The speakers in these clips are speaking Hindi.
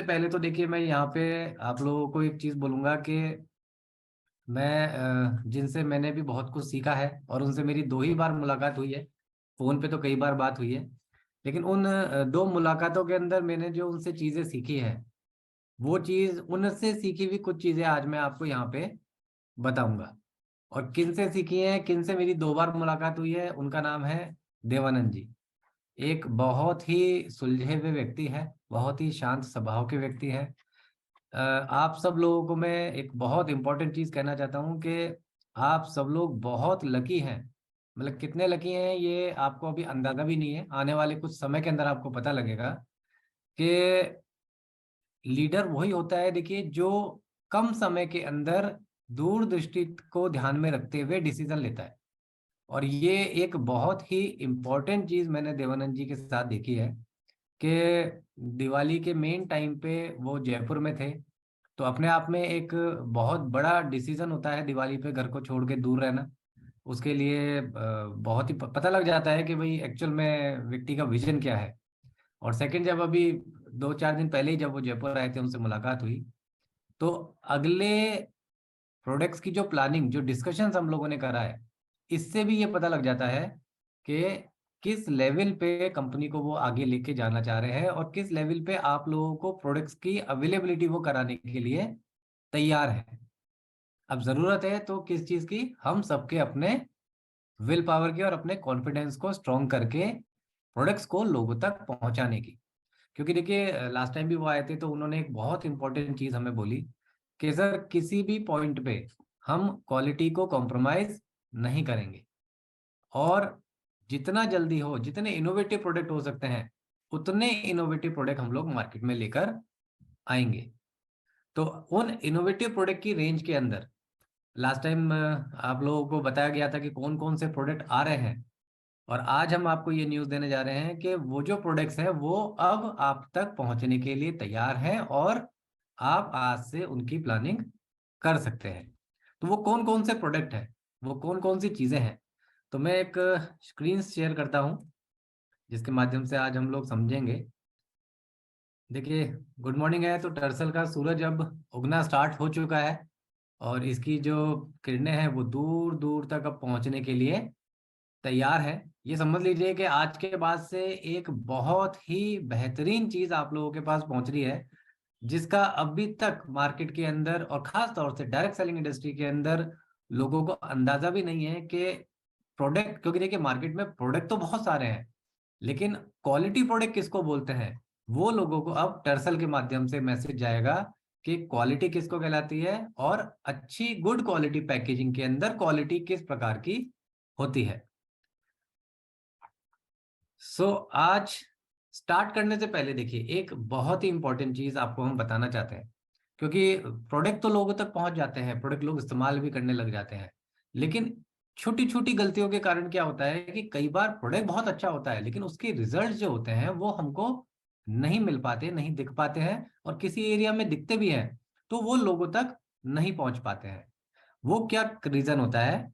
सबसे पहले तो देखिए मैं यहाँ पे आप लोगों को एक चीज़ बोलूँगा कि मैं जिनसे मैंने भी बहुत कुछ सीखा है और उनसे मेरी 2 ही बार मुलाकात हुई है। फ़ोन पे तो कई बार बात हुई है, लेकिन उन 2 मुलाकातों के अंदर मैंने जो उनसे चीज़ें सीखी है, वो चीज़ उनसे सीखी हुई कुछ चीज़ें आज मैं आपको यहाँ पे बताऊंगा। और किन से सीखी है, किन से मेरी 2 बार मुलाकात हुई है, उनका नाम है देवानंद जी। एक बहुत ही सुलझे हुए व्यक्ति है, बहुत ही शांत स्वभाव के व्यक्ति है। आप सब लोगों को मैं एक बहुत इंपॉर्टेंट चीज़ कहना चाहता हूँ कि आप सब लोग बहुत लकी हैं। मतलब कितने लकी हैं ये आपको अभी अंदाज़ा भी नहीं है, आने वाले कुछ समय के अंदर आपको पता लगेगा कि लीडर वही होता है देखिए जो कम समय के अंदर दूरदृष्टि को ध्यान में रखते हुए डिसीजन लेता है। और ये एक बहुत ही इम्पोर्टेंट चीज़ मैंने देवानंद जी के साथ देखी है कि दिवाली के मेन टाइम पे वो जयपुर में थे। तो अपने आप में एक बहुत बड़ा डिसीजन होता है दिवाली पे घर को छोड़ के दूर रहना। उसके लिए बहुत ही पता लग जाता है कि भाई एक्चुअल में व्यक्ति का विजन क्या है। और सेकंड, जब अभी 2-4 दिन पहले ही जब वो जयपुर आए थे, उनसे मुलाकात हुई, तो अगले प्रोडक्ट्स की जो प्लानिंग, जो डिस्कशंस हम लोगों ने करा है, इससे भी ये पता लग जाता है कि किस लेवल पे कंपनी को वो आगे लेके जाना चाह रहे हैं और किस लेवल पे आप लोगों को प्रोडक्ट्स की अवेलेबिलिटी वो कराने के लिए तैयार है। अब जरूरत है तो किस चीज की, हम सबके अपने विल पावर की और अपने कॉन्फिडेंस को स्ट्रॉन्ग करके प्रोडक्ट्स को लोगों तक पहुंचाने की। क्योंकि देखिए लास्ट टाइम भी वो आए थे तो उन्होंने एक बहुत इंपॉर्टेंट चीज हमें बोली कि सर किसी भी पॉइंट पे हम क्वालिटी को कॉम्प्रोमाइज नहीं करेंगे, और जितना जल्दी हो, जितने इनोवेटिव प्रोडक्ट हो सकते हैं, उतने इनोवेटिव प्रोडक्ट हम लोग मार्केट में लेकर आएंगे। तो उन इनोवेटिव प्रोडक्ट की रेंज के अंदर लास्ट टाइम आप लोगों को बताया गया था कि कौन कौन से प्रोडक्ट आ रहे हैं। और आज हम आपको ये न्यूज़ देने जा रहे हैं कि वो जो प्रोडक्ट्स हैं वो अब आप तक पहुंचने के लिए तैयार हैं और आप आज से उनकी प्लानिंग कर सकते हैं। तो वो कौन कौन से प्रोडक्ट हैं, वो कौन कौन सी चीज़ें हैं, तो मैं एक स्क्रीन शेयर करता हूं जिसके माध्यम से आज हम लोग समझेंगे। देखिए, गुड मॉर्निंग है तो टर्सल का सूरज अब उगना स्टार्ट हो चुका है और इसकी जो किरणें हैं वो दूर दूर तक अब पहुंचने के लिए तैयार है। ये समझ लीजिए कि आज के बाद से एक बहुत ही बेहतरीन चीज आप लोगों के पास पहुंच रही है, जिसका अभी तक मार्केट के अंदर और खास तौर से डायरेक्ट सेलिंग इंडस्ट्री के अंदर लोगों को अंदाजा भी नहीं है कि प्रोडक्ट, क्योंकि देखिए मार्केट में प्रोडक्ट तो बहुत सारे हैं, लेकिन क्वालिटी प्रोडक्ट किसको बोलते हैं, वो लोगों को अब टर्सल के माध्यम से मैसेज जाएगा कि क्वालिटी किसको कहलाती है और अच्छी गुड क्वालिटी पैकेजिंग के अंदर क्वालिटी किस प्रकार की होती है। आज स्टार्ट करने से पहले देखिए एक बहुत ही इंपॉर्टेंट चीज आपको हम बताना चाहते हैं। क्योंकि प्रोडक्ट तो लोगों तक पहुंच जाते हैं, प्रोडक्ट लोग इस्तेमाल भी करने लग जाते हैं, लेकिन छोटी छोटी गलतियों के कारण क्या होता है कि कई बार प्रोडक्ट बहुत अच्छा होता है लेकिन उसके रिजल्ट जो होते हैं वो हमको नहीं मिल पाते, नहीं दिख पाते हैं, और किसी एरिया में दिखते भी हैं तो वो लोगों तक नहीं पहुंच पाते हैं। वो क्या रीजन होता है,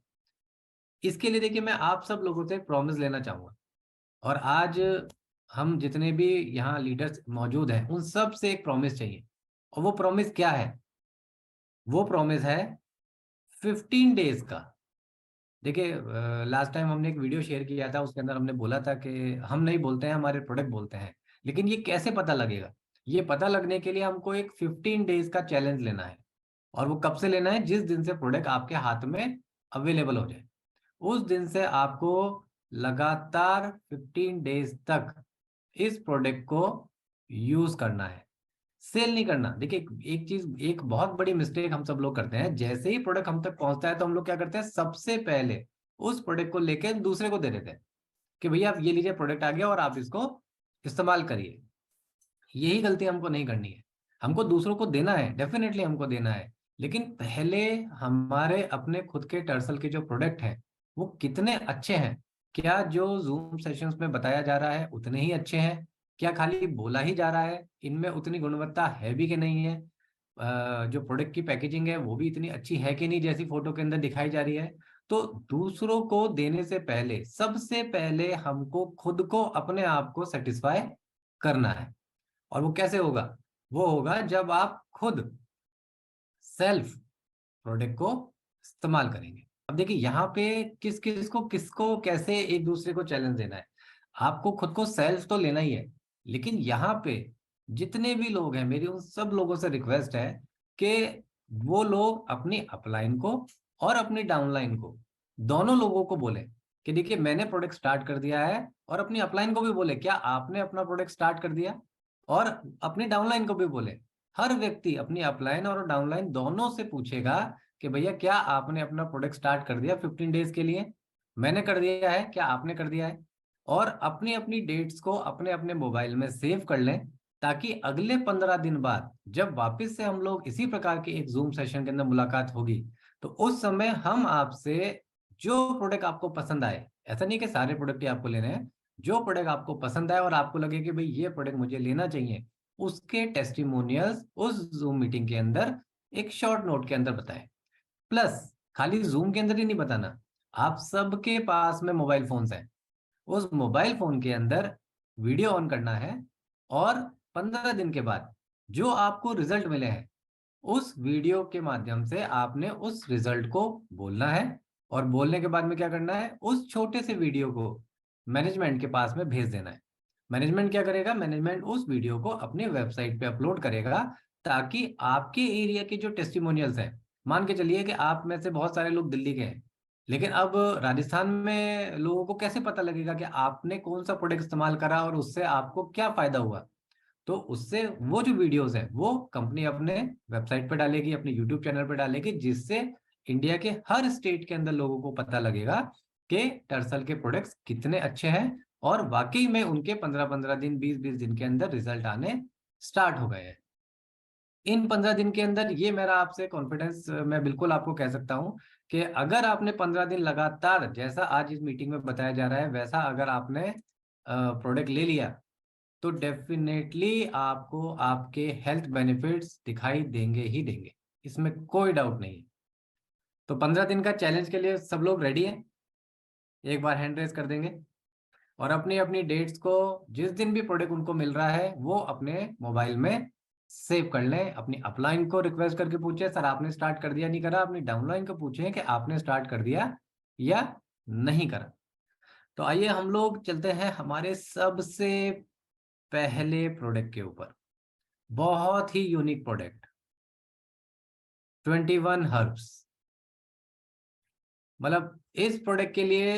इसके लिए देखिए मैं आप सब लोगों से प्रॉमिस लेना चाहूंगा। और आज हम जितने भी यहाँ लीडर्स मौजूद हैं उन सब से एक प्रॉमिस चाहिए। और वो प्रॉमिस क्या है, वो प्रॉमिस है 15 डेज का। देखिए लास्ट टाइम हमने एक वीडियो शेयर किया था, उसके अंदर हमने बोला था कि हम नहीं बोलते हैं, हमारे प्रोडक्ट बोलते हैं। लेकिन ये कैसे पता लगेगा, ये पता लगने के लिए हमको एक 15 डेज का चैलेंज लेना है। और वो कब से लेना है, जिस दिन से प्रोडक्ट आपके हाथ में अवेलेबल हो जाए उस दिन से आपको लगातार 15 डेज तक इस प्रोडक्ट को यूज करना है, सेल नहीं करना। देखिए एक चीज, एक बहुत बड़ी मिस्टेक हम सब लोग करते हैं, जैसे ही प्रोडक्ट हम तक पहुंचता है तो हम लोग क्या करते हैं, सबसे पहले उस प्रोडक्ट को लेके दूसरे को दे देते हैं कि भैया आप ये लीजिए, प्रोडक्ट आ गया और आप इसको इस्तेमाल करिए। यही गलती हमको नहीं करनी है। हमको दूसरों को देना है, डेफिनेटली हमको देना है, लेकिन पहले हमारे अपने खुद के टर्सल के जो प्रोडक्ट हैं वो कितने अच्छे हैं, क्या जो जूम सेशंस में बताया जा रहा है उतने ही अच्छे हैं, क्या खाली बोला ही जा रहा है, इनमें उतनी गुणवत्ता है भी कि नहीं है, जो प्रोडक्ट की पैकेजिंग है वो भी इतनी अच्छी है कि नहीं जैसी फोटो के अंदर दिखाई जा रही है। तो दूसरों को देने से पहले सबसे पहले हमको खुद को, अपने आप को सेटिस्फाई करना है। और वो कैसे होगा, वो होगा जब आप खुद सेल्फ प्रोडक्ट को इस्तेमाल करेंगे। अब देखिए यहाँ पे किसको कैसे एक दूसरे को चैलेंज देना है। आपको खुद को सेल्फ तो लेना ही है, लेकिन यहाँ पे जितने भी लोग हैं, मेरी उन सब लोगों से रिक्वेस्ट है कि वो लोग अपनी अपलाइन को और अपनी डाउनलाइन को, दोनों लोगों को बोले कि देखिए मैंने प्रोडक्ट स्टार्ट कर दिया है, और अपनी अपलाइन को भी बोले क्या आपने अपना प्रोडक्ट स्टार्ट कर दिया, और अपनी डाउनलाइन को भी बोले। हर व्यक्ति अपनी अपलाइन और डाउनलाइन दोनों से पूछेगा कि भैया क्या आपने अपना प्रोडक्ट स्टार्ट कर दिया 15 डेज के लिए। मैंने कर दिया है, क्या आपने कर दिया है। और अपनी अपनी डेट्स को अपने अपने मोबाइल में सेव कर लें, ताकि अगले 15 दिन बाद जब वापस से हम लोग इसी प्रकार के एक जूम सेशन के अंदर मुलाकात होगी, तो उस समय हम आपसे जो प्रोडक्ट आपको पसंद आए, ऐसा नहीं कि सारे प्रोडक्ट ही आपको लेने हैं, जो प्रोडक्ट आपको पसंद आए और आपको लगे कि भाई ये प्रोडक्ट मुझे लेना चाहिए, उसके टेस्टिमोनियल्स उस जूम मीटिंग के अंदर एक शॉर्ट नोट के अंदर बताएं। प्लस खाली जूम के अंदर ही नहीं बताना, आप सबके पास में मोबाइल फोन्स हैं, उस मोबाइल फोन के अंदर वीडियो ऑन करना है, और 15 दिन के बाद जो आपको रिजल्ट मिले हैं उस वीडियो के माध्यम से आपने उस रिजल्ट को बोलना है। और बोलने के बाद में क्या करना है, उस छोटे से वीडियो को मैनेजमेंट के पास में भेज देना है। मैनेजमेंट क्या करेगा, मैनेजमेंट उस वीडियो को अपनी वेबसाइट पे अपलोड करेगा, ताकि आपके एरिया के जो टेस्टिमोनियल्स हैं, मान के चलिए कि आप में से बहुत सारे लोग दिल्ली के हैं, लेकिन अब राजस्थान में लोगों को कैसे पता लगेगा कि आपने कौन सा प्रोडक्ट इस्तेमाल करा और उससे आपको क्या फायदा हुआ। तो उससे वो जो वीडियोस हैं वो कंपनी अपने वेबसाइट पे डालेगी, अपने यूट्यूब चैनल पे डालेगी, जिससे इंडिया के हर स्टेट के अंदर लोगों को पता लगेगा कि टर्सल के प्रोडक्ट्स कितने अच्छे हैं, और वाकई में उनके 15-15 दिन 20-20 दिन के अंदर रिजल्ट आने स्टार्ट हो गए हैं। इन 15 दिन के अंदर ये मेरा आपसे कॉन्फिडेंस, मैं बिल्कुल आपको कह सकता हूँ कि अगर आपने 15 दिन लगातार, जैसा आज इस मीटिंग में बताया जा रहा है, वैसा अगर आपने प्रोडक्ट ले लिया, तो डेफिनेटली आपको आपके हेल्थ बेनिफिट्स दिखाई देंगे ही देंगे, इसमें कोई डाउट नहीं है। तो 15 दिन का चैलेंज के लिए सब लोग रेडी हैं? एक बार हैंड रेज कर देंगे, और अपनी अपनी डेट्स को, जिस दिन भी प्रोडक्ट उनको मिल रहा है वो अपने मोबाइल में सेव कर लें। अपनी अपलाइन को रिक्वेस्ट करके पूछे सर आपने स्टार्ट कर दिया नहीं करा, अपनी डाउनलाइन को पूछें कि आपने स्टार्ट कर दिया या नहीं करा। तो आइए हम लोग चलते हैं हमारे सबसे पहले प्रोडक्ट के ऊपर। बहुत ही यूनिक प्रोडक्ट, 21 हर्ब्स। मतलब इस प्रोडक्ट के लिए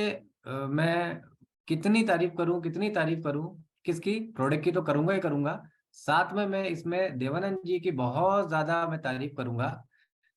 मैं कितनी तारीफ करूं, कितनी तारीफ करूं। किसकी? प्रोडक्ट की तो करूंगा ही करूंगा, साथ में मैं इसमें देवानंद जी की बहुत ज्यादा मैं तारीफ करूंगा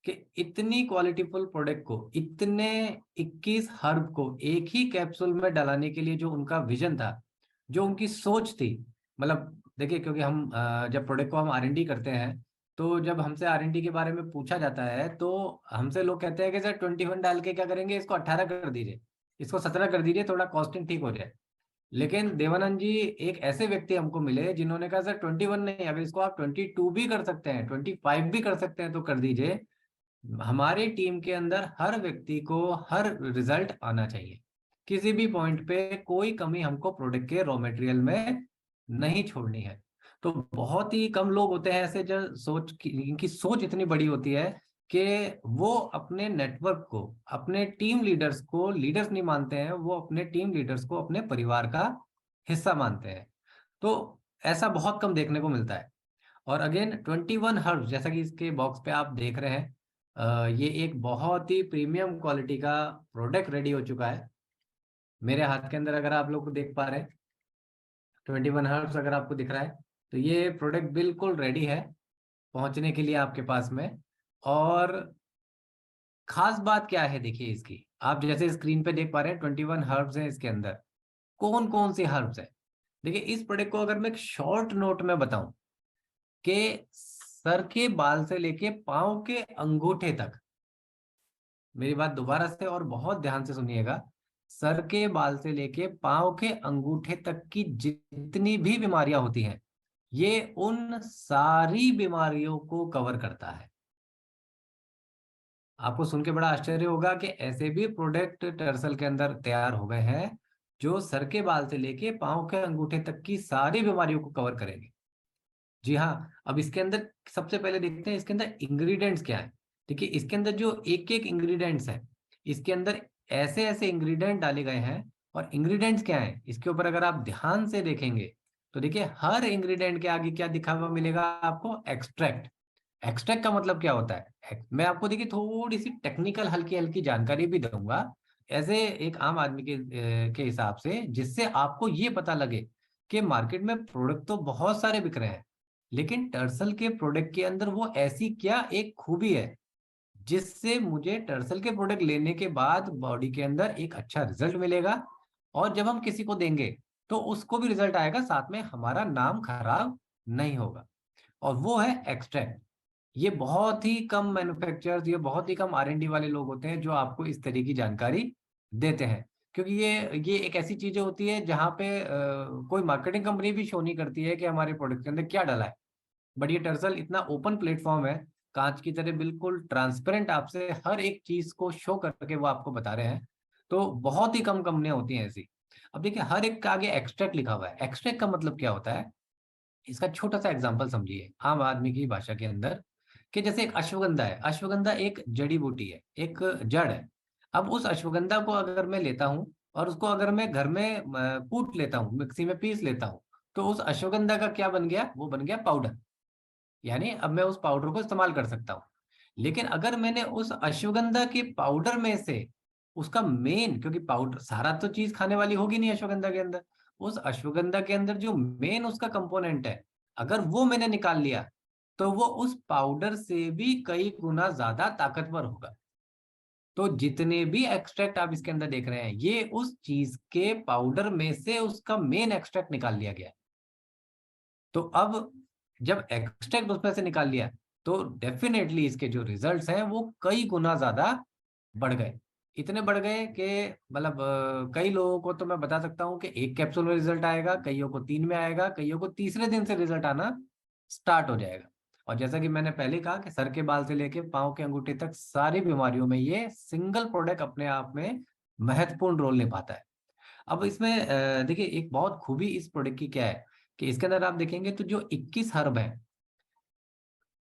कि इतनी क्वालिटीफुल प्रोडक्ट को, इतने 21 हर्ब को एक ही कैप्सूल में डलाने के लिए जो उनका विजन था, जो उनकी सोच थी। मतलब देखिए, क्योंकि हम जब प्रोडक्ट को हम R&D करते हैं, तो जब हमसे R&D के बारे में पूछा जाता है तो हमसे लोग कहते हैं कि सर 21 डाल के क्या करेंगे, इसको 18 कर दीजिए, इसको 17 कर दीजिए, थोड़ा कॉस्टिंग ठीक हो जाए। लेकिन देवानंद जी एक ऐसे व्यक्ति हमको मिले जिन्होंने कहा सर 21 नहीं, अगर इसको आप 22 भी कर सकते हैं, 25 भी कर सकते हैं तो कर दीजिए। हमारी टीम के अंदर हर व्यक्ति को हर रिजल्ट आना चाहिए, किसी भी पॉइंट पे कोई कमी हमको प्रोडक्ट के रॉ मटेरियल में नहीं छोड़नी है। तो बहुत ही कम लोग होते हैं ऐसे जो इनकी सोच इतनी बड़ी होती है कि वो अपने नेटवर्क को, अपने टीम लीडर्स को लीडर्स नहीं मानते हैं, वो अपने टीम लीडर्स को अपने परिवार का हिस्सा मानते हैं। तो ऐसा बहुत कम देखने को मिलता है। और अगेन 21 हर्ब्स, जैसा कि इसके बॉक्स पे आप देख रहे हैं, ये एक बहुत ही प्रीमियम क्वालिटी का प्रोडक्ट रेडी हो चुका है मेरे हाथ के अंदर। अगर आप लोग को देख पा रहे हैं 21 हर्ब्स अगर आपको दिख रहा है, तो ये प्रोडक्ट बिल्कुल रेडी है पहुंचने के लिए आपके पास में। और खास बात क्या है देखिए इसकी, आप जैसे स्क्रीन पे देख पा रहे हैं 21 हर्ब्स हैं इसके अंदर। कौन कौन सी हर्ब्स है? देखिए इस प्रोडक्ट को अगर मैं एक शॉर्ट नोट में बताऊं कि सर के बाल से लेके पांव के अंगूठे तक, मेरी बात दोबारा से और बहुत ध्यान से सुनिएगा, सर के बाल से लेके पांव के अंगूठे तक की जितनी भी बीमारियां होती हैं, ये उन सारी बीमारियों को कवर करता है। आपको सुन के बड़ा आश्चर्य होगा कि ऐसे भी प्रोडक्ट टर्सल के अंदर तैयार हो गए हैं जो सर के बाल से लेके पांव के अंगूठे तक की सारी बीमारियों को कवर करेंगे। जी हाँ, अब इसके अंदर सबसे पहले देखते हैं इसके अंदर इंग्रेडिएंट्स क्या है। देखिए इसके अंदर जो एक एक इंग्रेडिएंट्स है, इसके अंदर ऐसे ऐसे इंग्रेडिएंट डाले गए हैं। और इंग्रेडिएंट्स क्या है इसके ऊपर अगर आप ध्यान से देखेंगे तो देखिए हर इंग्रेडिएंट के आगे क्या दिखा हुआ मिलेगा आपको, एक्सट्रैक्ट। एक्सट्रैक्ट का मतलब क्या होता है? मैं आपको देखिए थोड़ी सी टेक्निकल हल्की हल्की जानकारी भी दूंगा एज ए एक आम आदमी के हिसाब से, जिससे आपको ये पता लगे कि मार्केट में प्रोडक्ट तो बहुत सारे बिक रहे हैं, लेकिन टर्सल के प्रोडक्ट के अंदर वो ऐसी क्या एक खूबी है जिससे मुझे टर्सल के प्रोडक्ट लेने के बाद बॉडी के अंदर एक अच्छा रिजल्ट मिलेगा। और जब हम किसी को देंगे तो उसको भी रिजल्ट आएगा, साथ में हमारा नाम खराब नहीं होगा। और वो है एक्सट्रैक्ट। ये बहुत ही कम मैन्युफैक्चरर्स, ये बहुत ही कम R&D वाले लोग होते हैं जो आपको इस तरह की जानकारी देते हैं। क्योंकि ये एक ऐसी चीजें होती है जहाँ पे कोई मार्केटिंग कंपनी भी शो नहीं करती है कि हमारे प्रोडक्ट के अंदर क्या डाला है। बट ये टर्सल इतना ओपन प्लेटफॉर्म है, कांच की तरह बिल्कुल ट्रांसपेरेंट, आपसे हर एक चीज को शो करके वो आपको बता रहे हैं। तो बहुत ही कम कंपनियां होती हैं ऐसी। अब देखिए हर एक के आगे एक्सट्रैक्ट लिखा हुआ है। एक्सट्रैक्ट का मतलब क्या होता है, इसका छोटा सा एग्जांपल समझिए आम आदमी की भाषा के अंदर, कि जैसे एक अश्वगंधा है। अश्वगंधा एक जड़ी बूटी है, एक जड़ है। अब उस अश्वगंधा को अगर मैं लेता हूँ और उसको अगर मैं घर में कूट लेता हूँ, मिक्सी में पीस लेता हूँ, तो उस अश्वगंधा का क्या बन गया, वो बन गया पाउडर। यानी अब मैं उस पाउडर को इस्तेमाल कर सकता हूँ। लेकिन अगर मैंने उस अश्वगंधा के पाउडर में से उसका मेन, क्योंकि पाउडर सारा तो चीज खाने वाली होगी नहीं अश्वगंधा के अंदर, उस अश्वगंधा के अंदर जो मेन उसका कंपोनेंट है, अगर वो मैंने निकाल लिया तो वो उस पाउडर से भी कई गुना ज्यादा ताकतवर होगा। तो जितने भी एक्सट्रैक्ट आप इसके अंदर देख रहे हैं, ये उस चीज के पाउडर में से उसका मेन एक्सट्रैक्ट निकाल लिया गया है। तो अब जब एक्सट्रैक्ट उसमें से निकाल लिया तो डेफिनेटली इसके जो रिजल्ट्स हैं वो कई गुना ज्यादा बढ़ गए। इतने बढ़ गए कि मतलब कई लोगों को तो मैं बता सकता हूँ कि एक कैप्सूल में रिजल्ट आएगा, कईयों को 3 में आएगा, कईयों को तीसरे दिन से रिजल्ट आना स्टार्ट हो जाएगा। और जैसा कि मैंने पहले कहा कि सर के बाल से लेके पाँव के अंगूठे तक सारी बीमारियों में ये सिंगल प्रोडक्ट अपने आप में महत्वपूर्ण रोल निभाता है। अब इसमें देखिए एक बहुत खूबी इस प्रोडक्ट की क्या है कि इसके अंदर आप देखेंगे तो जो 21 हर्ब है,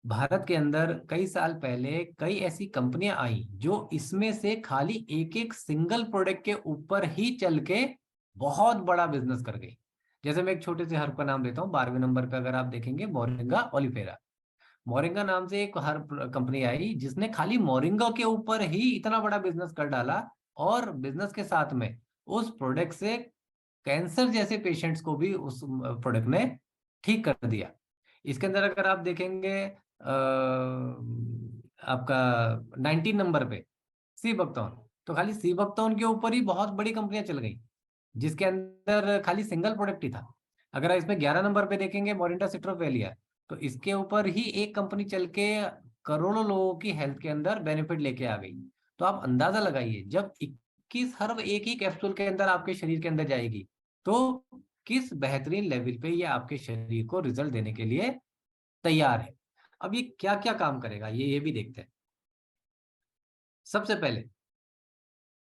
भारत के अंदर कई साल पहले कई ऐसी कंपनियां आई जो इसमें से खाली एक एक सिंगल प्रोडक्ट के ऊपर ही चल के बहुत बड़ा बिजनेस कर गई। जैसे मैं एक छोटे से हर्ब का नाम देता हूँ, 12वें नंबर पे अगर आप देखेंगे मोरिंगा ओलिफेरा। मोरिंगा नाम से एक हर्ब कंपनी आई जिसने खाली मोरिंगा के ऊपर ही इतना बड़ा बिजनेस कर डाला। और बिजनेस के साथ में उस प्रोडक्ट से कैंसर जैसे पेशेंट्स को भी उस प्रोडक्ट ने ठीक कर दिया। इसके अंदर अगर आप देखेंगे आपका 19 नंबर पे सी बकथॉर्न, तो खाली सी बकथॉर्न के ऊपर ही बहुत बड़ी कंपनियां चल गई जिसके अंदर खाली सिंगल प्रोडक्ट ही था। अगर आप इसमें 11 नंबर पे देखेंगे मोरिंडा सिट्रोफेलिया, तो इसके ऊपर ही एक कंपनी चल के करोड़ों लोगों की हेल्थ के अंदर बेनिफिट लेके आ गई। तो आप अंदाजा लगाइए जब 21 हर्ब एक ही कैप्सूल के अंदर आपके शरीर के अंदर जाएगी तो किस बेहतरीन लेवल पे ये आपके शरीर को रिजल्ट देने के लिए तैयार है। अब ये क्या क्या काम करेगा ये भी देखते हैं। सबसे पहले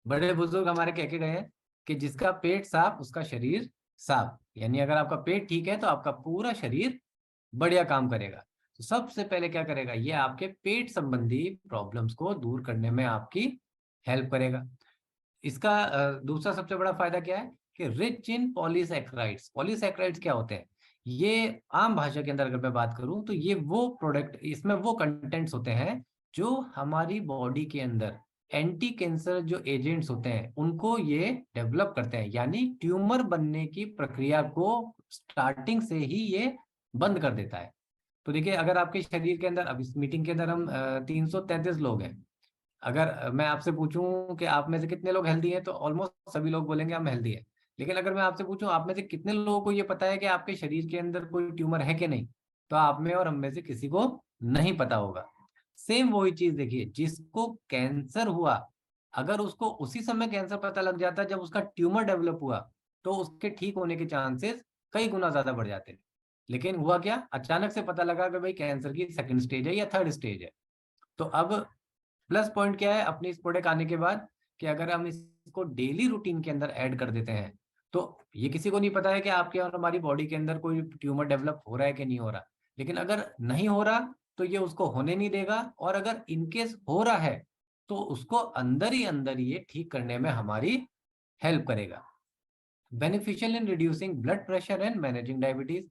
बड़े बुजुर्ग हमारे कह के गए हैं कि जिसका पेट साफ उसका शरीर साफ। यानी अगर आपका पेट ठीक है तो आपका पूरा शरीर बढ़िया काम करेगा। तो सबसे पहले क्या करेगा, ये आपके पेट संबंधी प्रॉब्लम्स को दूर करने में आपकी हेल्प करेगा। इसका दूसरा सबसे बड़ा फायदा क्या है कि रिच इन पॉलीसैकेराइड्स। पॉलीसैकेराइड्स क्या होते हैं, ये आम भाषा के अंदर अगर मैं बात करूं तो ये वो प्रोडक्ट, इसमें वो कंटेंट्स होते हैं जो हमारी बॉडी के अंदर एंटी कैंसर जो एजेंट्स होते हैं उनको ये डेवलप करते हैं। यानी ट्यूमर बनने की प्रक्रिया को स्टार्टिंग से ही ये बंद कर देता है। तो देखिए अगर आपके शरीर के अंदर, अब इस मीटिंग के अंदर हम 333 लोग हैं, अगर मैं आपसे पूछूं कि आप में से कितने लोग हेल्दी हैं तो ऑलमोस्ट सभी लोग बोलेंगे हम हेल्दी हैं। लेकिन अगर मैं आपसे पूछूं आप में से कितने लोगों को ये पता है कि आपके शरीर के अंदर कोई ट्यूमर है कि नहीं, तो आप में और हम में से किसी को नहीं पता होगा। सेम वही चीज देखिए, जिसको कैंसर हुआ, अगर उसको उसी समय कैंसर पता लग जाता जब उसका ट्यूमर डेवलप हुआ, तो उसके ठीक होने के चांसेस कई गुना ज्यादा बढ़ जाते हैं। लेकिन हुआ क्या, अचानक से पता लगा कि भाई कैंसर की सेकंड स्टेज है या थर्ड स्टेज है। तो अब प्लस पॉइंट क्या है अपनी इस प्रोडक्ट आने के बाद, कि अगर हम इसको डेली रूटीन के अंदर ऐड कर देते हैं तो ये किसी को नहीं पता है कि आपके और हमारी बॉडी के अंदर कोई ट्यूमर डेवलप हो रहा है कि नहीं हो रहा। लेकिन अगर नहीं हो रहा तो ये उसको होने नहीं देगा, और अगर इनकेस हो रहा है तो उसको अंदर ही ये ठीक करने में हमारी हेल्प करेगा। Beneficial in reducing blood pressure and managing diabetes.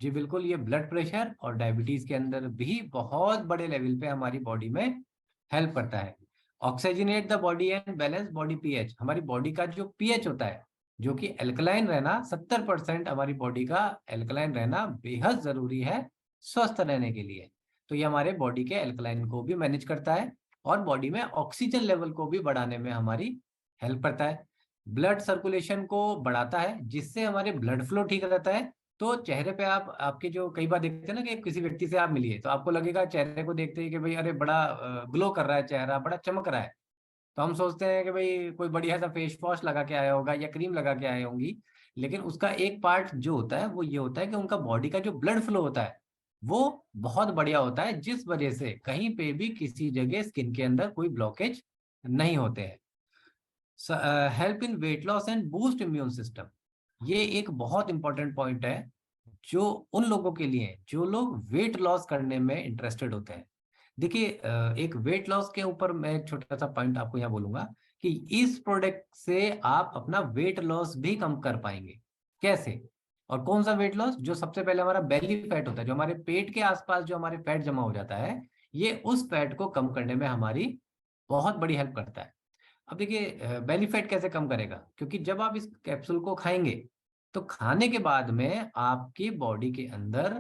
जी बिल्कुल, ये ब्लड प्रेशर और डायबिटीज के अंदर भी बहुत बड़े लेवल पे हमारी बॉडी में हेल्प करता है। Oxygenate the body and balance body pH. हमारी बॉडी का जो पीएच होता है, जो कि एल्कलाइन रहना, 70% हमारी बॉडी का एल्कलाइन रहना बेहद जरूरी है स्वस्थ रहने के लिए। तो ये हमारे बॉडी के एल्कलाइन को भी मैनेज करता है और बॉडी में ऑक्सीजन लेवल को भी बढ़ाने में हमारी हेल्प करता है। ब्लड सर्कुलेशन को बढ़ाता है, जिससे हमारे ब्लड फ्लो ठीक रहता है। तो चेहरे पे आप, आपके जो कई बार देखते हैं ना कि किसी व्यक्ति से आप मिलिए तो आपको लगेगा चेहरे को देखते ही कि भाई अरे बड़ा ग्लो कर रहा है, चेहरा बड़ा चमक रहा है। तो हम सोचते हैं कि भाई कोई बढ़िया सा फेस वॉश लगा के आया होगा या क्रीम लगा के आए होंगी। लेकिन उसका एक पार्ट जो होता है वो ये होता है कि उनका बॉडी का जो ब्लड फ्लो होता है वो बहुत बढ़िया होता है, जिस वजह से कहीं पे भी किसी जगह स्किन के अंदर कोई ब्लॉकेज नहीं होते हैं। Help in weight loss and boost immune system. ये एक बहुत इंपॉर्टेंट पॉइंट है जो उन लोगों के लिए जो लोग वेट लॉस करने में इंटरेस्टेड होते हैं। देखिए, एक वेट लॉस के ऊपर मैं एक छोटा सा पॉइंट आपको यहाँ बोलूंगा कि इस प्रोडक्ट से आप अपना वेट लॉस भी कम कर पाएंगे। कैसे और कौन सा वेट लॉस? जो सबसे पहले हमारा बेली फैट होता है, जो हमारे पेट के आसपास जो हमारे फैट जमा हो जाता है, ये उस फैट को कम करने में हमारी बहुत बड़ी हेल्प करता है। अब देखिए, बेली फैट कैसे कम करेगा? क्योंकि जब आप इस कैप्सूल को खाएंगे तो खाने के बाद में आपकी बॉडी के अंदर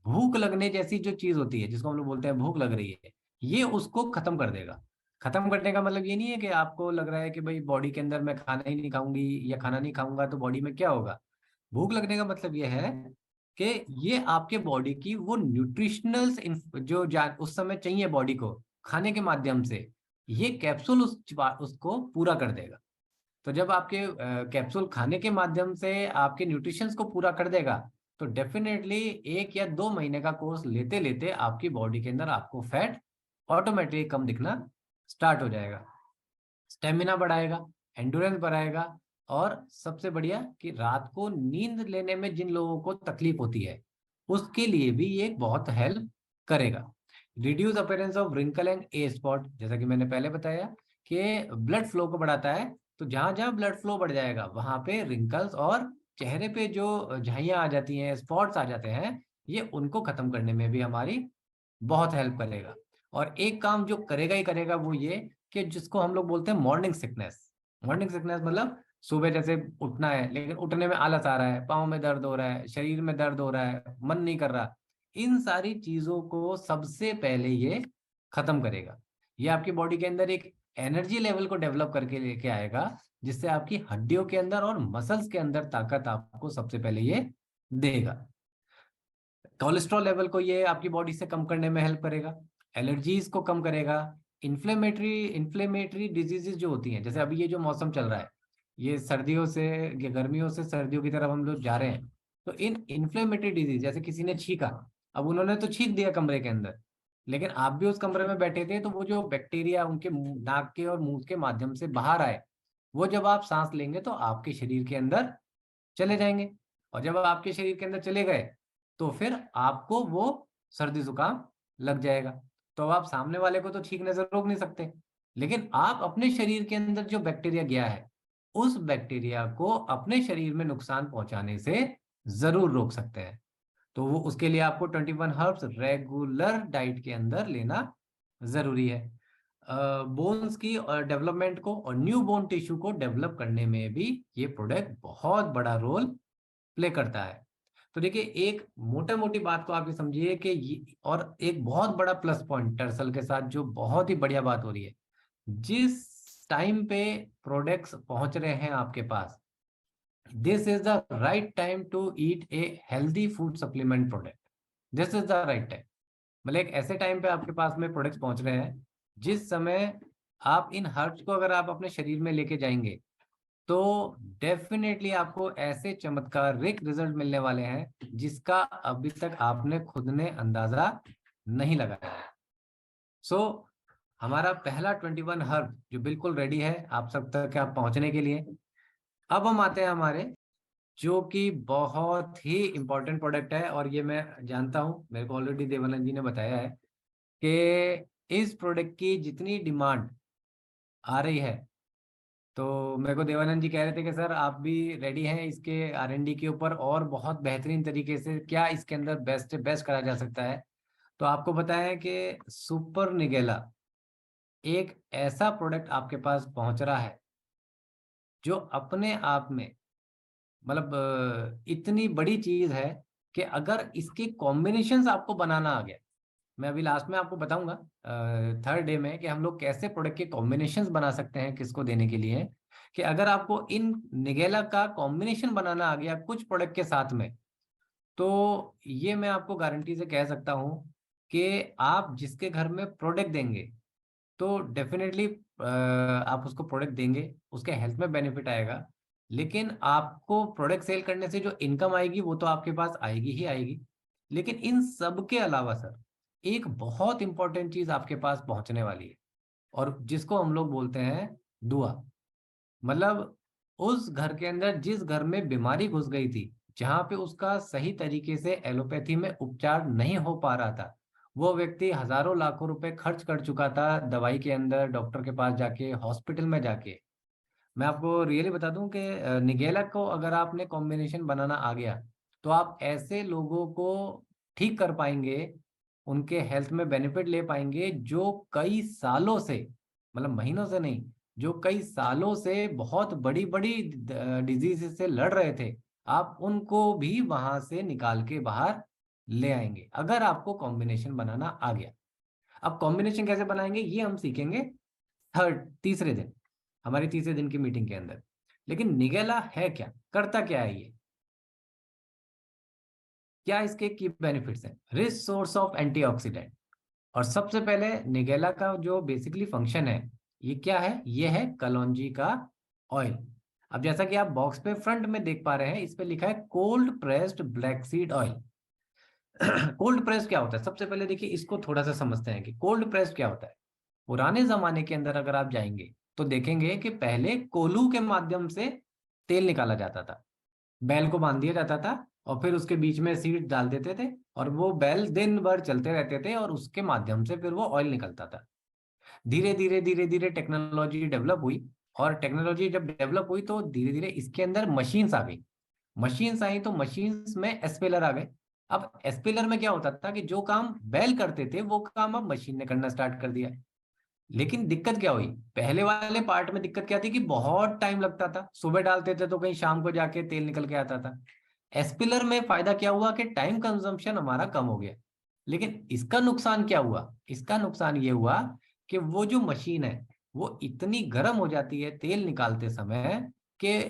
भूख लगने जैसी जो चीज होती है, जिसको हम लोग बोलते हैं भूख लग रही है, ये उसको खत्म कर देगा। खत्म करने का मतलब ये नहीं है कि आपको लग रहा है कि भाई बॉडी के अंदर मैं खाना ही नहीं खाऊंगी या खाना नहीं खाऊंगा तो बॉडी में क्या होगा। भूख लगने का मतलब ये है कि ये आपके बॉडी की वो न्यूट्रिशनल जो उस समय चाहिए बॉडी को खाने के माध्यम से, ये कैप्सूल उसको पूरा कर देगा। तो जब आपके कैप्सूल खाने के माध्यम से आपके न्यूट्रिशंस को पूरा कर देगा तो डेफिनेटली 1 या 2 महीने का कोर्स लेते लेते आपकी बॉडी के अंदर आपको फैट ऑटोमेटिकली कम दिखना स्टार्ट हो जाएगा। स्टेमिना बढ़ाएगा, एंडोरेंस बढ़ाएगा, और सबसे बढ़िया कि रात को नींद लेने में जिन लोगों को तकलीफ होती है उसके लिए भी ये बहुत हेल्प करेगा। Reduce appearance of wrinkle and a spot. जैसा कि मैंने पहले बताया कि ब्लड फ्लो को बढ़ाता है, तो जहां जहां ब्लड फ्लो बढ़ जाएगा वहां पे रिंकल्स और चेहरे पे जो झाइयां आ जाती हैं, स्पॉट्स आ जाते हैं, ये उनको खत्म करने में भी हमारी बहुत हेल्प करेगा। और एक काम जो करेगा ही करेगा वो ये कि जिसको हम लोग बोलते हैं मॉर्निंग सिकनेस। मॉर्निंग सिकनेस मतलब सुबह जैसे उठना है लेकिन उठने में आलस आ रहा है, पाँव में दर्द हो रहा है, शरीर में दर्द हो रहा है, मन नहीं कर रहा, इन सारी चीजों को सबसे पहले ये खत्म करेगा। ये आपकी बॉडी के अंदर एक एनर्जी लेवल को डेवलप करके लेके आएगा, जिससे आपकी हड्डियों के अंदर और मसल्स के अंदर ताकत आपको सबसे पहले ये देगा। कोलेस्ट्रॉल लेवल को ये आपकी बॉडी से कम करने में हेल्प करेगा। एलर्जीज को कम करेगा। इन्फ्लेमेटरी डिजीजेज जो होती हैं, जैसे अभी ये जो मौसम चल रहा है, ये सर्दियों से ये गर्मियों से सर्दियों की तरफ हम लोग जा रहे हैं, तो इन इन्फ्लेमेटरी डिजीज, जैसे किसी ने छींका, अब उन्होंने तो छींक दिया कमरे के अंदर, लेकिन आप भी उस कमरे में बैठे थे, तो वो जो बैक्टीरिया उनके नाक के और मुंह के माध्यम से बाहर आए, वो जब आप सांस लेंगे तो आपके शरीर के अंदर चले जाएंगे। और जब आपके शरीर के अंदर चले गए तो फिर आपको वो सर्दी जुकाम लग जाएगा। तो आप सामने वाले को तो छींकने से रोक नहीं सकते, लेकिन आप अपने शरीर के अंदर जो बैक्टीरिया गया है उस बैक्टीरिया को अपने शरीर में नुकसान पहुंचाने से जरूर रोक सकते हैं। तो वो उसके लिए आपको 21 हर्ब्स रेगुलर डाइट के अंदर लेना जरूरी है। बोन्स की डेवलपमेंट को और न्यू बोन टिश्यू को डेवलप करने में भी ये प्रोडक्ट बहुत बड़ा रोल प्ले करता है। तो देखिए, एक मोटा मोटी बात को आप ये समझिए कि और एक बहुत बड़ा प्लस पॉइंट टर्सल के साथ जो बहुत ही बढ़िया बात हो रही है, जिस टाइम पे प्रोडक्ट्स पहुंच रहे हैं आपके पास, this is the right time to eat a healthy food supplement product. This is the right time. मतलब एक ऐसे टाइम पे आपके पास में प्रोडक्ट्स पहुंच रहे हैं जिस समय आप इन हर्ब्स को अगर आप अपने शरीर में लेके जाएंगे तो डेफिनेटली आपको ऐसे चमत्कारिक रिजल्ट मिलने वाले हैं जिसका अभी तक आपने खुद ने अंदाजा नहीं लगाया है। सो हमारा पहला 21 हर्ब जो बिल्कुल रेडी है आप सब तक आप पहुंचने के लिए। अब हम आते हैं हमारे जो कि बहुत ही इम्पोर्टेंट प्रोडक्ट है, और ये मैं जानता हूँ, मेरे को ऑलरेडी देवानंद जी ने बताया है कि इस प्रोडक्ट की जितनी डिमांड आ रही है, तो मेरे को देवानंद जी कह रहे थे कि सर आप भी रेडी हैं इसके R&D के ऊपर, और बहुत बेहतरीन तरीके से क्या इसके अंदर बेस्ट बेस्ट करा जा सकता है। तो आपको पता है कि सुपर निगेला एक ऐसा प्रोडक्ट आपके पास पहुंच रहा है जो अपने आप में, मतलब इतनी बड़ी चीज है कि अगर इसके कॉम्बिनेशंस आपको बनाना आ गया, मैं अभी लास्ट में आपको बताऊंगा थर्ड डे में कि हम लोग कैसे प्रोडक्ट के कॉम्बिनेशंस बना सकते हैं किसको देने के लिए, कि अगर आपको इन निगेला का कॉम्बिनेशन बनाना आ गया कुछ प्रोडक्ट के साथ में, तो ये मैं आपको गारंटी से कह सकता हूं कि आप जिसके घर में प्रोडक्ट देंगे, तो डेफिनेटली आप उसको प्रोडक्ट देंगे, उसके हेल्थ में बेनिफिट आएगा, लेकिन आपको प्रोडक्ट सेल करने से जो इनकम आएगी वो तो आपके पास आएगी ही आएगी। लेकिन इन सब के अलावा सर, एक बहुत इंपॉर्टेंट चीज आपके पास पहुंचने वाली है, और जिसको हम लोग बोलते हैं दुआ। मतलब उस घर के अंदर जिस घर में बीमारी घुस गई थी, जहां पे उसका सही तरीके से एलोपैथी में उपचार नहीं हो पा रहा था, वो व्यक्ति हजारों लाखों रुपए खर्च कर चुका था दवाई के अंदर, डॉक्टर के पास जाके, हॉस्पिटल में जाके। मैं आपको रियली बता दूं कि निगेला को अगर आपने कॉम्बिनेशन बनाना आ गया, तो आप ऐसे लोगों को ठीक कर पाएंगे, उनके हेल्थ में बेनिफिट ले पाएंगे जो कई सालों से, मतलब महीनों से नहीं, जो कई सालों से बहुत बड़ी बड़ी डिजीज से लड़ रहे थे, आप उनको भी वहां से निकाल के बाहर ले आएंगे अगर आपको कॉम्बिनेशन बनाना आ गया। अब कॉम्बिनेशन कैसे बनाएंगे ये हम सीखेंगे तीसरे दिन, हमारी तीसरे दिन की मीटिंग के अंदर। लेकिन निगेला है क्या, करता क्या है ये, क्या इसके की बेनिफिट्स हैं? Rich source of antioxidant. और सबसे पहले निगेला का जो बेसिकली फंक्शन है, ये क्या है? ये है कलौंजी का ऑयल। अब जैसा कि आप बॉक्स पे फ्रंट में देख पा रहे हैं, इस पे लिखा है cold pressed black seed oil. Cold press क्या होता है? सबसे पहले देखिए इसको थोड़ा सा समझते हैं कि कोल्ड प्रेस क्या होता है। पुराने जमाने के अंदर अगर आप जाएंगे तो देखेंगे कि पहले कोलू के माध्यम से तेल निकाला जाता था, बैल को बांध दिया जाता था, और फिर उसके बीच में सीड डाल देते थे, और वो बैल दिन भर चलते रहते थे, और उसके माध्यम से फिर वो ऑयल निकलता था। धीरे धीरे टेक्नोलॉजी डेवलप हुई, और टेक्नोलॉजी जब डेवलप हुई तो धीरे धीरे इसके अंदर मशीन्स आ गई। मशीन्स आई तो मशीन्स में एस्पेलर आ गए। अब एस्पेलर में क्या होता था कि जो काम बैल करते थे वो काम अब मशीन ने करना स्टार्ट कर दिया। लेकिन दिक्कत क्या हुई? पहले वाले पार्ट में दिक्कत क्या थी कि बहुत टाइम लगता था, सुबह डालते थे तो कहीं शाम को जाके तेल निकल के आता था। एस्पिलर में फायदा क्या हुआ कि टाइम कंजम्पशन हमारा कम हो गया। लेकिन इसका नुकसान क्या हुआ? इसका नुकसान ये हुआ कि वो जो मशीन है वो इतनी गर्म हो जाती है तेल निकालते समय, कि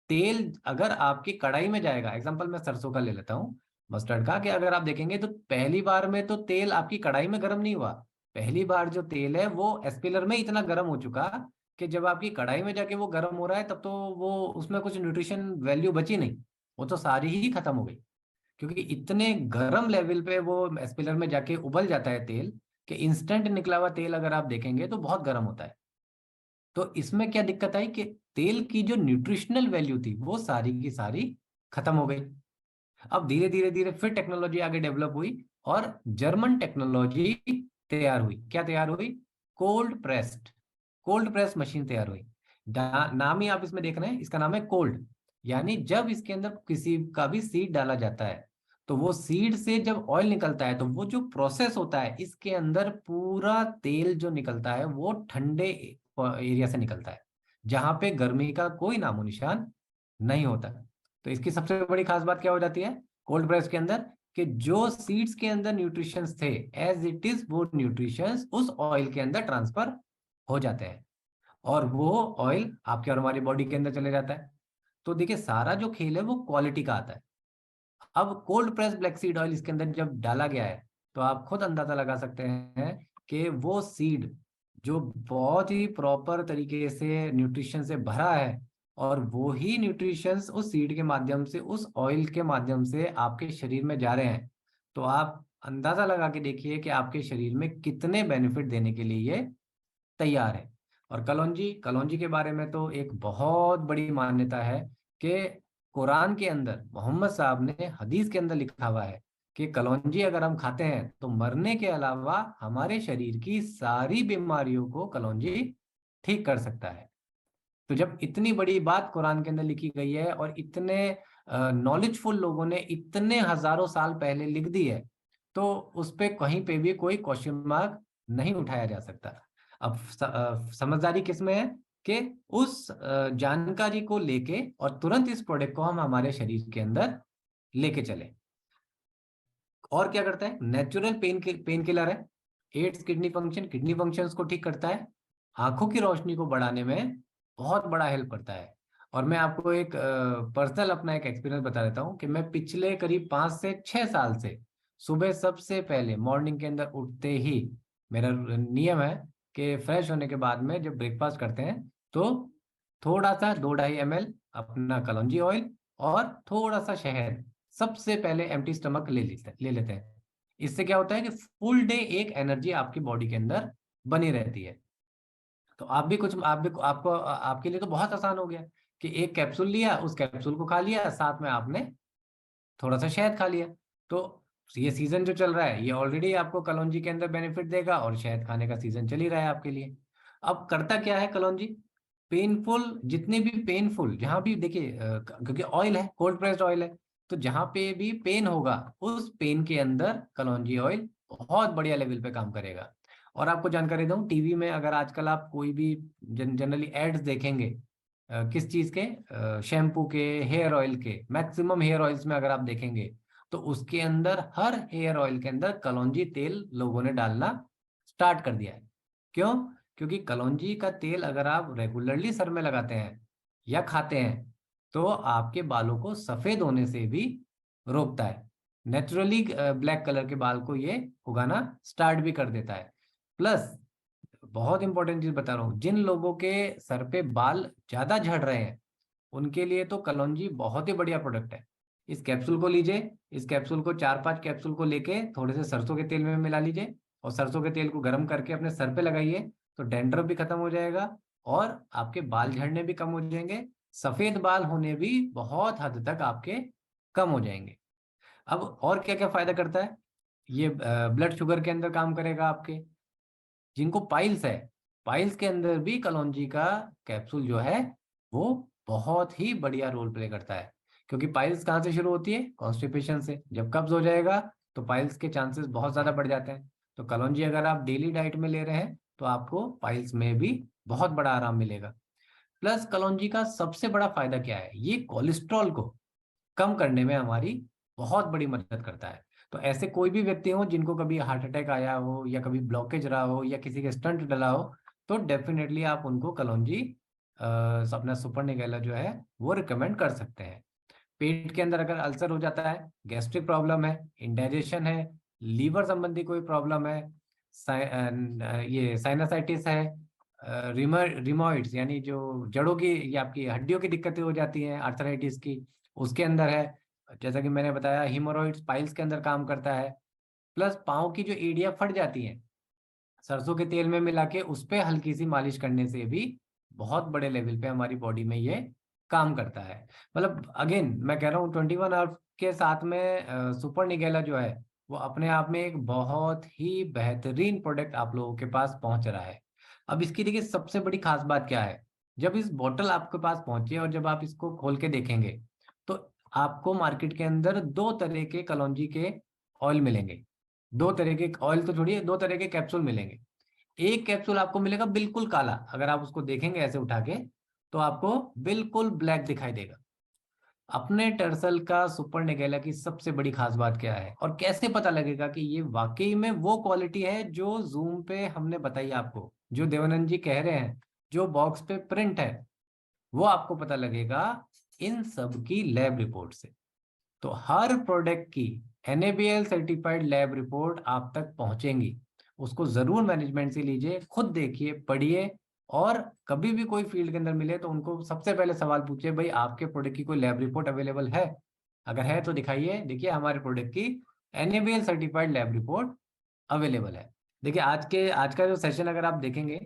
तेल अगर आपकी कढ़ाई में जाएगा, एग्जांपल मैं सरसों का ले लेता हूँ, मस्टर्ड का, कि अगर आप देखेंगे तो पहली बार में तो तेल आपकी कढ़ाई में गर्म नहीं हुआ। पहली बार जो तेल है वो एस्पिलर में इतना गर्म हो चुका कि जब आपकी कढ़ाई में जाके वो गर्म हो रहा है तब तो वो उसमें कुछ न्यूट्रिशन वैल्यू बची नहीं, वो तो सारी ही खत्म हो गई। क्योंकि इतने गर्म लेवल पे वो एस्पिलर में जाके उबल जाता है तेल, कि इंस्टेंट निकला हुआ तेल अगर आप देखेंगे तो बहुत गर्म होता है। तो इसमें क्या दिक्कत आई कि तेल की जो न्यूट्रिशनल वैल्यू थी वो सारी की सारी खत्म हो गई। अब धीरे धीरे धीरे फिर टेक्नोलॉजी आगे डेवलप हुई, और जर्मन टेक्नोलॉजी तैयार हुई। क्या तैयार हुई? कोल्ड प्रेस मशीन तैयार हुई। नाम ही आप इसमें देख रहे हैं, इसका नाम है कोल्ड। यानी जब इसके अंदर किसी का भी सीड डाला जाता है, तो वो सीड से जब ऑयल निकलता है तो वो जो प्रोसेस होता है, इसके अंदर पूरा तेल जो निकलता है वो ठंडे एरिया से निकलता है, जहां पे गर्मी का कोई नामो निशान नहीं होता। तो इसकी सबसे बड़ी खास बात क्या हो जाती है कोल्ड प्रेस के अंदर? कि जो सीड्स के अंदर न्यूट्रिशंस थे, एज इट इज वो न्यूट्रिशंस उस ऑयल के अंदर ट्रांसफर हो जाते हैं, और वो ऑयल आपके और हमारी बॉडी के अंदर चले जाता है। तो देखिए सारा जो खेल है वो क्वालिटी का आता है। अब cold press black seed oil इसके अंदर जब डाला गया है, तो आप खुद अंदाजा लगा सकते हैं कि वो सीड जो बहुत ही प्रॉपर तरीके से न्यूट्रिशन से भरा है, और वो ही न्यूट्रिशंस उस सीड के माध्यम से, उस ऑयल के माध्यम से आपके शरीर में जा रहे हैं, तो आप अंदाजा लगा के देखिए कि आपके शरीर में कितने बेनिफिट देने के लिए ये तैयार है। और कलौंजी कलौंजी के बारे में तो एक बहुत बड़ी मान्यता है कि कुरान के अंदर मोहम्मद साहब ने हदीस के अंदर लिखा हुआ है कि कलौंजी अगर हम खाते हैं तो मरने के अलावा हमारे शरीर की सारी बीमारियों को कलौंजी ठीक कर सकता है। तो जब इतनी बड़ी बात कुरान के अंदर लिखी गई है और इतने नॉलेजफुल लोगों ने इतने हजारों साल पहले लिख दी है, तो उस पे कहीं पे भी कोई क्वेश्चन मार्क नहीं उठाया जा सकता। अब समझदारी किसमें है कि उस जानकारी को लेके और तुरंत इस प्रोडक्ट को हम हमारे शरीर के अंदर लेके चले। और क्या करता है? नेचुरल पेन किलर है। एड्स किडनी फंक्शंस को ठीक करता है। आंखों की रोशनी को बढ़ाने में बहुत बड़ा हेल्प करता है। और मैं आपको एक पर्सनल अपना एक एक्सपीरियंस बता देता हूँ कि मैं पिछले करीब 5 से 6 साल से सुबह सबसे पहले मॉर्निंग के अंदर उठते ही मेरा नियम है कि फ्रेश होने के बाद में जब ब्रेकफास्ट करते हैं तो थोड़ा सा 2-2.5 ml अपना कलौंजी ऑयल और थोड़ा सा शहद सबसे पहले एम्प्टी स्टमक ले लेते हैं। इससे क्या होता है कि फुल डे एक एनर्जी आपकी बॉडी के अंदर बनी रहती है। तो आप भी आपको आपके लिए तो बहुत आसान हो गया कि एक कैप्सूल लिया, उस कैप्सूल को खा लिया, साथ में आपने थोड़ा सा शहद खा लिया। तो ये सीजन जो चल रहा है ये ऑलरेडी आपको कलौंजी के अंदर बेनिफिट देगा और शहद खाने का सीजन चल ही रहा है आपके लिए। अब करता क्या है कलौंजी? पेनफुल, जितने भी पेनफुल, जहां भी देखिए क्योंकि ऑयल है, कोल्ड प्रेस्ड ऑयल है, तो जहां पे भी पेन होगा उस पेन के अंदर कलौंजी ऑयल बहुत बढ़िया लेवल पे काम करेगा। और आपको जानकारी दूं, टीवी में अगर आजकल आप कोई भी जनरली एड्स देखेंगे किस चीज के, शैम्पू के, हेयर ऑयल के, मैक्सिमम हेयर ऑयल्स में अगर आप देखेंगे तो उसके अंदर हर हेयर ऑयल के अंदर कलौंजी तेल लोगों ने डालना स्टार्ट कर दिया है। क्यों? क्योंकि कलौंजी का तेल अगर आप रेगुलरली सर में लगाते हैं या खाते हैं तो आपके बालों को सफेद होने से भी रोकता है। नेचुरली ब्लैक कलर के बाल को ये उगाना स्टार्ट भी कर देता है। प्लस बहुत इंपॉर्टेंट चीज बता रहा हूँ, जिन लोगों के सर पे बाल ज्यादा झड़ रहे हैं उनके लिए तो कलौंजी बहुत ही बढ़िया प्रोडक्ट है। इस कैप्सूल को लीजिए, इस कैप्सूल को 4-5 कैप्सूल को लेके थोड़े से सरसों के तेल में मिला लीजिए और सरसों के तेल को गर्म करके अपने सर पे लगाइए तो डैंड्रफ भी खत्म हो जाएगा और आपके बाल झड़ने भी कम हो जाएंगे, सफेद बाल होने भी बहुत हद तक आपके कम हो जाएंगे। अब और क्या क्या फायदा करता है ये? ब्लड शुगर के अंदर काम करेगा आपके। जिनको पाइल्स है, पाइल्स के अंदर भी कलौंजी का कैप्सूल जो है वो बहुत ही बढ़िया रोल प्ले करता है। क्योंकि पाइल्स कहाँ से शुरू होती है? कॉन्स्टिपेशन से। जब कब्ज हो जाएगा तो पाइल्स के चांसेस बहुत ज्यादा बढ़ जाते हैं। तो कलौंजी अगर आप डेली डाइट में ले रहे हैं तो आपको पाइल्स में भी बहुत बड़ा आराम मिलेगा। प्लस कलौंजी का सबसे बड़ा फायदा क्या है? ये कोलेस्ट्रॉल को कम करने में हमारी बहुत बड़ी मदद करता है। तो ऐसे कोई भी व्यक्ति हो जिनको कभी हार्ट अटैक आया हो या कभी ब्लॉकेज रहा हो या किसी के स्टंट डला हो तो डेफिनेटली आप उनको कलौंजी अपना सुपर निगेला जो है वो रिकमेंड कर सकते हैं। पेट के अंदर अगर अल्सर हो जाता है, गैस्ट्रिक प्रॉब्लम है, इंडाइजेशन है, लीवर संबंधी कोई प्रॉब्लम है, ये साइनसाइटिस है, रिमोइड्स यानी जो जड़ों की या आपकी हड्डियों की दिक्कतें हो जाती हैं, आर्थराइटिस की, उसके अंदर है, जैसा कि मैंने बताया हीमोरॉइड्स पाइल्स के अंदर काम करता है। प्लस पाँव की जो एड़ियां फट जाती हैं, सरसों के तेल में मिला के उस पे हल्की सी मालिश करने से भी बहुत बड़े लेवल पे हमारी बॉडी में ये काम करता है। मतलब अगेन मैं कह रहा हूँ 21 आवर के साथ में सुपर निगेला जो है वो अपने आप में एक बहुत ही बेहतरीन प्रोडक्ट आप लोगों के पास पहुंच रहा है। अब इसकी देखिए सबसे बड़ी खास बात क्या है? जब इस बोतल आपके पास पहुंचे और जब आप इसको खोल के देखेंगे तो आपको मार्केट के अंदर 2 तरह के कलौंजी के ऑयल मिलेंगे। 2 तरह के ऑयल तो छोड़िए, 2 तरह के कैप्सूल मिलेंगे। एक कैप्सूल आपको मिलेगा बिल्कुल काला, अगर आप उसको देखेंगे ऐसे उठा के तो आपको बिल्कुल ब्लैक दिखाई देगा। अपने टर्सल का सुपर निगेला की सबसे बड़ी खास बात क्या है और कैसे पता लगेगा कि ये वाकई में वो क्वालिटी है जो जूम पे हमने बताई आपको, जो देवानंद जी कह रहे हैं, जो बॉक्स पे प्रिंट है, वो आपको पता लगेगा इन सब की लैब रिपोर्ट से। तो हर प्रोडक्ट की NABL सर्टिफाइड लैब रिपोर्ट आप तक पहुंचेंगी, उसको जरूर मैनेजमेंट से लीजिए, खुद देखिए, पढ़िए और कभी भी कोई फील्ड के अंदर मिले तो उनको सबसे पहले सवाल पूछिए, भाई आपके प्रोडक्ट की कोई लैब रिपोर्ट अवेलेबल है? अगर है तो दिखाइए, देखिए हमारे प्रोडक्ट की NABL certified lab report available है। देखिए आज का जो सेशन अगर आप देखेंगे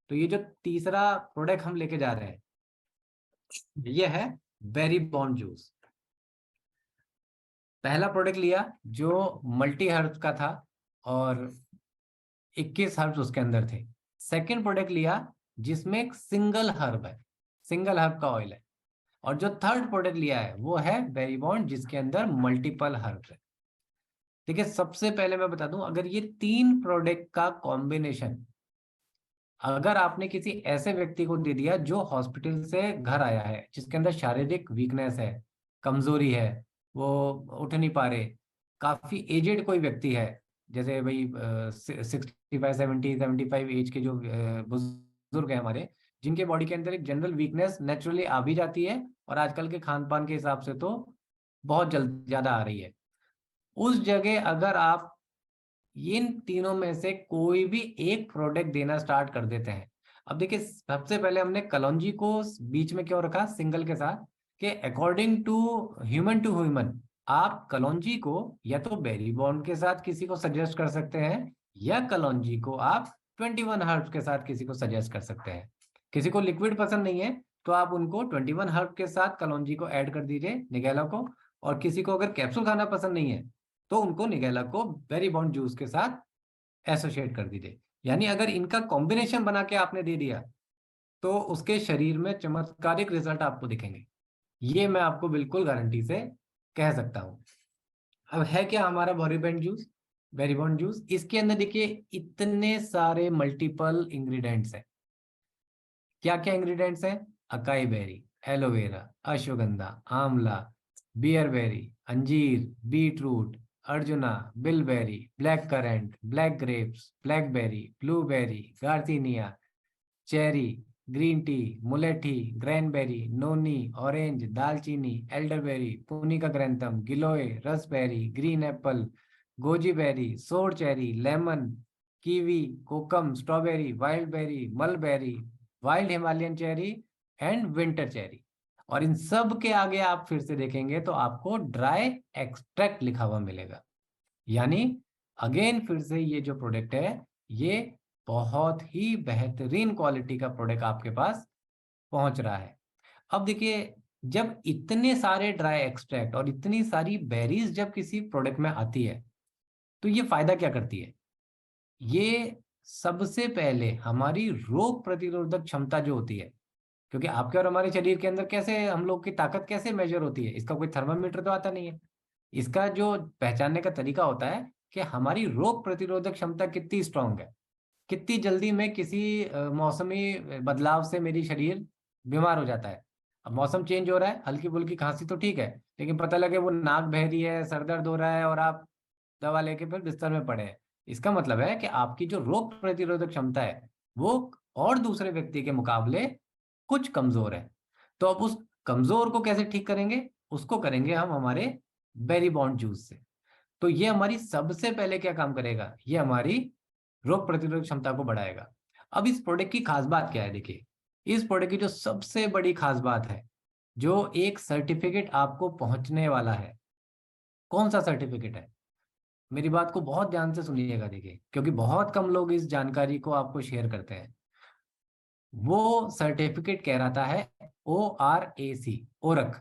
तो ये जो तीसरा प्रोडक्ट हम लेके जा रहे हैं ये है बेरी बॉन्ड जूस। पहला प्रोडक्ट लिया जो मल्टी हर्ब्स का था और 21 हर्ब्स उसके अंदर थे। सेकंड प्रोडक्ट लिया जिसमें एक सिंगल हर्ब है, सिंगल हर्ब का ऑयल है। और जो थर्ड प्रोडक्ट लिया है वो है बेरीबॉन्ड जिसके अंदर मल्टीपल हर्ब्स है। देखिए, सबसे पहले मैं बता दूं, अगर ये तीन प्रोडक्ट का कॉम्बिनेशन अगर आपने किसी ऐसे व्यक्ति को दे दिया जो हॉस्पिटल से घर आया है, जिसके अंदर शारीरिक वीकनेस है, कमजोरी है, वो उठ नहीं पा रहे, काफी एजेड कोई व्यक्ति है, जैसे भाई 65 70 75 एज के जो बुजुर्ग हैं हमारे, जिनके बॉडी के अंदर एक जनरल वीकनेस नेचुरली आ भी जाती है और आजकल के खान पान के हिसाब से तो बहुत जल्द ज्यादा आ रही है, उस जगह अगर आप इन तीनों में से कोई भी एक प्रोडक्ट देना स्टार्ट कर देते हैं। अब देखिए, सबसे पहले हमने कलौंजी को बीच में क्यों रखा सिंगल के साथ, कि अकॉर्डिंग टू ह्यूमन आप कलौंजी को या तो बेरी बॉन्ड के साथ किसी को सजेस्ट कर सकते हैं, या कलौंजी को आप 21 हर्ब्स के साथ किसी को सजेस्ट कर सकते हैं। किसी को लिक्विड पसंद नहीं है तो आप उनको 21 हर्ब के साथ कलौंजी को ऐड कर दीजिए, निगेला को। और किसी को अगर कैप्सूल खाना पसंद नहीं है तो उनको निगेला को बेरी बॉन्ड जूस के साथ एसोसिएट कर दीजिए। यानी अगर इनका कॉम्बिनेशन बना के आपने दे दिया तो उसके शरीर में चमत्कारिक रिजल्ट आपको दिखेंगे, ये मैं आपको बिल्कुल गारंटी से कह सकता हूं। अब है क्या हमारा बेरीबॉन्ड जूस, इसके अंदर देखिए इतने सारे मल्टीपल इंग्रेडिएंट्स हैं। क्या क्या इंग्रेडिएंट्स हैं? Acai berry, aloe vera, ashwagandha, amla, bearberry, अंजीर, beetroot, arjuna, bilberry, black currant, black grapes, blackberry, blueberry, garcinia, cherry, green tea, मुलेठी, ग्रैनबेरी, नोनी, ऑरेंज, दालचीनी, elderberry, punica granatum, giloy, raspberry, green apple, goji berry, sour cherry, lemon, kiwi, kokum, strawberry, wild berry, mulberry, wild Himalayan cherry and winter cherry. और इन सब के आगे आप फिर से देखेंगे तो आपको ड्राई एक्सट्रैक्ट लिखा हुआ मिलेगा। यानी अगेन फिर से ये जो प्रोडक्ट है ये बहुत ही बेहतरीन क्वालिटी का प्रोडक्ट आपके पास पहुंच रहा है। अब देखिए, जब इतने सारे ड्राई एक्सट्रैक्ट और इतनी सारी बेरीज जब किसी प्रोडक्ट में आती है तो ये फायदा क्या करती है? ये सबसे पहले हमारी रोग प्रतिरोधक क्षमता जो होती है, क्योंकि आपके और हमारे शरीर के अंदर कैसे हम लोग की ताकत कैसे मेजर होती है, इसका कोई थर्मामीटर तो आता नहीं है। इसका जो पहचानने का तरीका होता है कि हमारी रोग प्रतिरोधक क्षमता कितनी स्ट्रांग है, कितनी जल्दी में किसी मौसमी बदलाव से मेरी शरीर बीमार हो जाता है। अब मौसम चेंज हो रहा है, हल्की फुल्की खांसी तो ठीक है, लेकिन पता लगे वो नाक बह रही है, सर दर्द हो रहा है और आप दवा लेके फिर बिस्तर में पड़े हैं, इसका मतलब है कि आपकी जो रोग प्रतिरोधक क्षमता है वो और दूसरे व्यक्ति के मुकाबले कुछ कमजोर है। तो अब उस कमजोर को कैसे ठीक करेंगे? उसको करेंगे हम हमारे बेरी बॉन्ड जूस से। तो ये हमारी सबसे पहले क्या काम करेगा? ये हमारी रोग प्रतिरोधक क्षमता को बढ़ाएगा। अब इस प्रोडक्ट की खास बात क्या है? देखिए, इस प्रोडक्ट की जो सबसे बड़ी खास बात है, जो एक सर्टिफिकेट आपको पहुंचने वाला है, कौन सा सर्टिफिकेट है? मेरी बात को बहुत ध्यान से सुनिएगा, देखिए, क्योंकि बहुत कम लोग इस जानकारी को आपको शेयर करते हैं। वो सर्टिफिकेट कह रहा है ORAC, ORAC,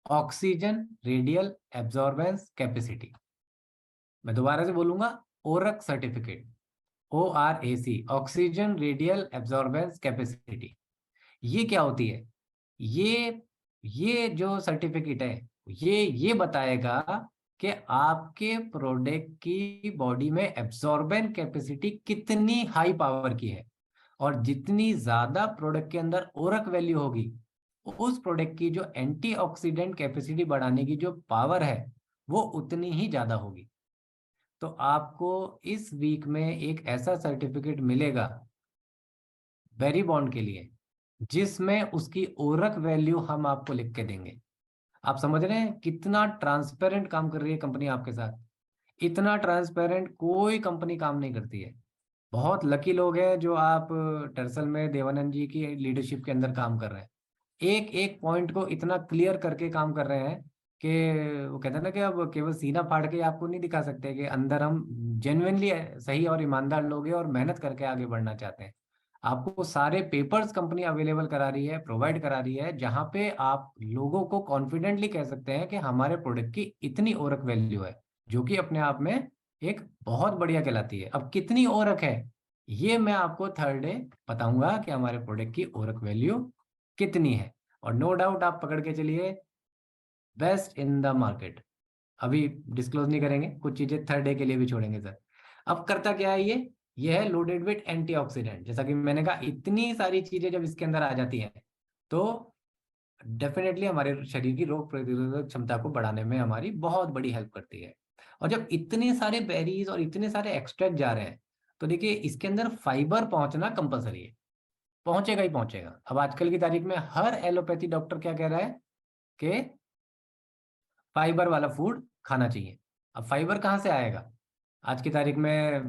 oxygen radial absorbance capacity. मैं दोबारा से बोलूंगा, ORAC certificate, ORAC, oxygen radial absorbance capacity. ये क्या होती है? ये जो सर्टिफिकेट है ये बताएगा कि आपके प्रोडक्ट की बॉडी में एब्जॉर्बेंट कैपेसिटी कितनी हाई पावर की है। और जितनी ज्यादा प्रोडक्ट के अंदर ओरक वैल्यू होगी, उस प्रोडक्ट की जो एंटीऑक्सीडेंट कैपेसिटी बढ़ाने की जो पावर है वो उतनी ही ज्यादा होगी। तो आपको इस वीक में एक ऐसा सर्टिफिकेट मिलेगा बेरी बॉन्ड के लिए जिसमें उसकी ओरक वैल्यू हम आपको लिख के देंगे। आप समझ रहे हैं कितना ट्रांसपेरेंट काम कर रही है कंपनी आपके साथ? इतना ट्रांसपेरेंट कोई कंपनी काम नहीं करती है। बहुत लकी लोग हैं जो आप दरअसल में देवानंद जी की लीडरशिप के अंदर काम कर रहे हैं, एक एक पॉइंट को इतना क्लियर करके काम कर रहे हैं कि वो कहते हैं ना कि अब केवल सीना फाड़ के आपको नहीं दिखा सकते कि अंदर हम जेन्युइनली सही और ईमानदार लोग हैं और मेहनत करके आगे बढ़ना चाहते हैं। आपको सारे पेपर्स कंपनी अवेलेबल करा रही है, प्रोवाइड करा रही है, जहां पे आप लोगों को कॉन्फिडेंटली कह सकते हैं कि हमारे प्रोडक्ट की इतनी ओरक वैल्यू है, जो कि अपने आप में एक बहुत बढ़िया कहलाती है। अब कितनी ओरक है, ये मैं आपको थर्ड डे बताऊंगा कि हमारे प्रोडक्ट की ओरक वैल्यू कितनी है। और नो डाउट आप पकड़ के चलिए, बेस्ट इन द मार्केट। अभी डिस्क्लोज नहीं करेंगे, कुछ चीजें थर्ड डे के लिए भी छोड़ेंगे सर। अब करता क्या है ये है लोडेड विथ एंटीऑक्सीडेंट। जैसा कि मैंने कहा, इतनी सारी चीजें जब इसके अंदर आ जाती हैं तो डेफिनेटली हमारे शरीर की रोग प्रतिरोधक क्षमता को बढ़ाने में हमारी बहुत बड़ी हेल्प करती है। और जब इतने सारे बेरीज और इतने सारे एक्सट्रैक्ट जा रहे हैं, तो देखिए इसके अंदर फाइबर पहुंचना कंपलसरी है, पहुंचेगा ही पहुंचेगा। अब आजकल की तारीख में हर एलोपैथी डॉक्टर क्या कह रहा है कि फाइबर वाला फूड खाना चाहिए। अब फाइबर कहाँ से आएगा? आज की तारीख में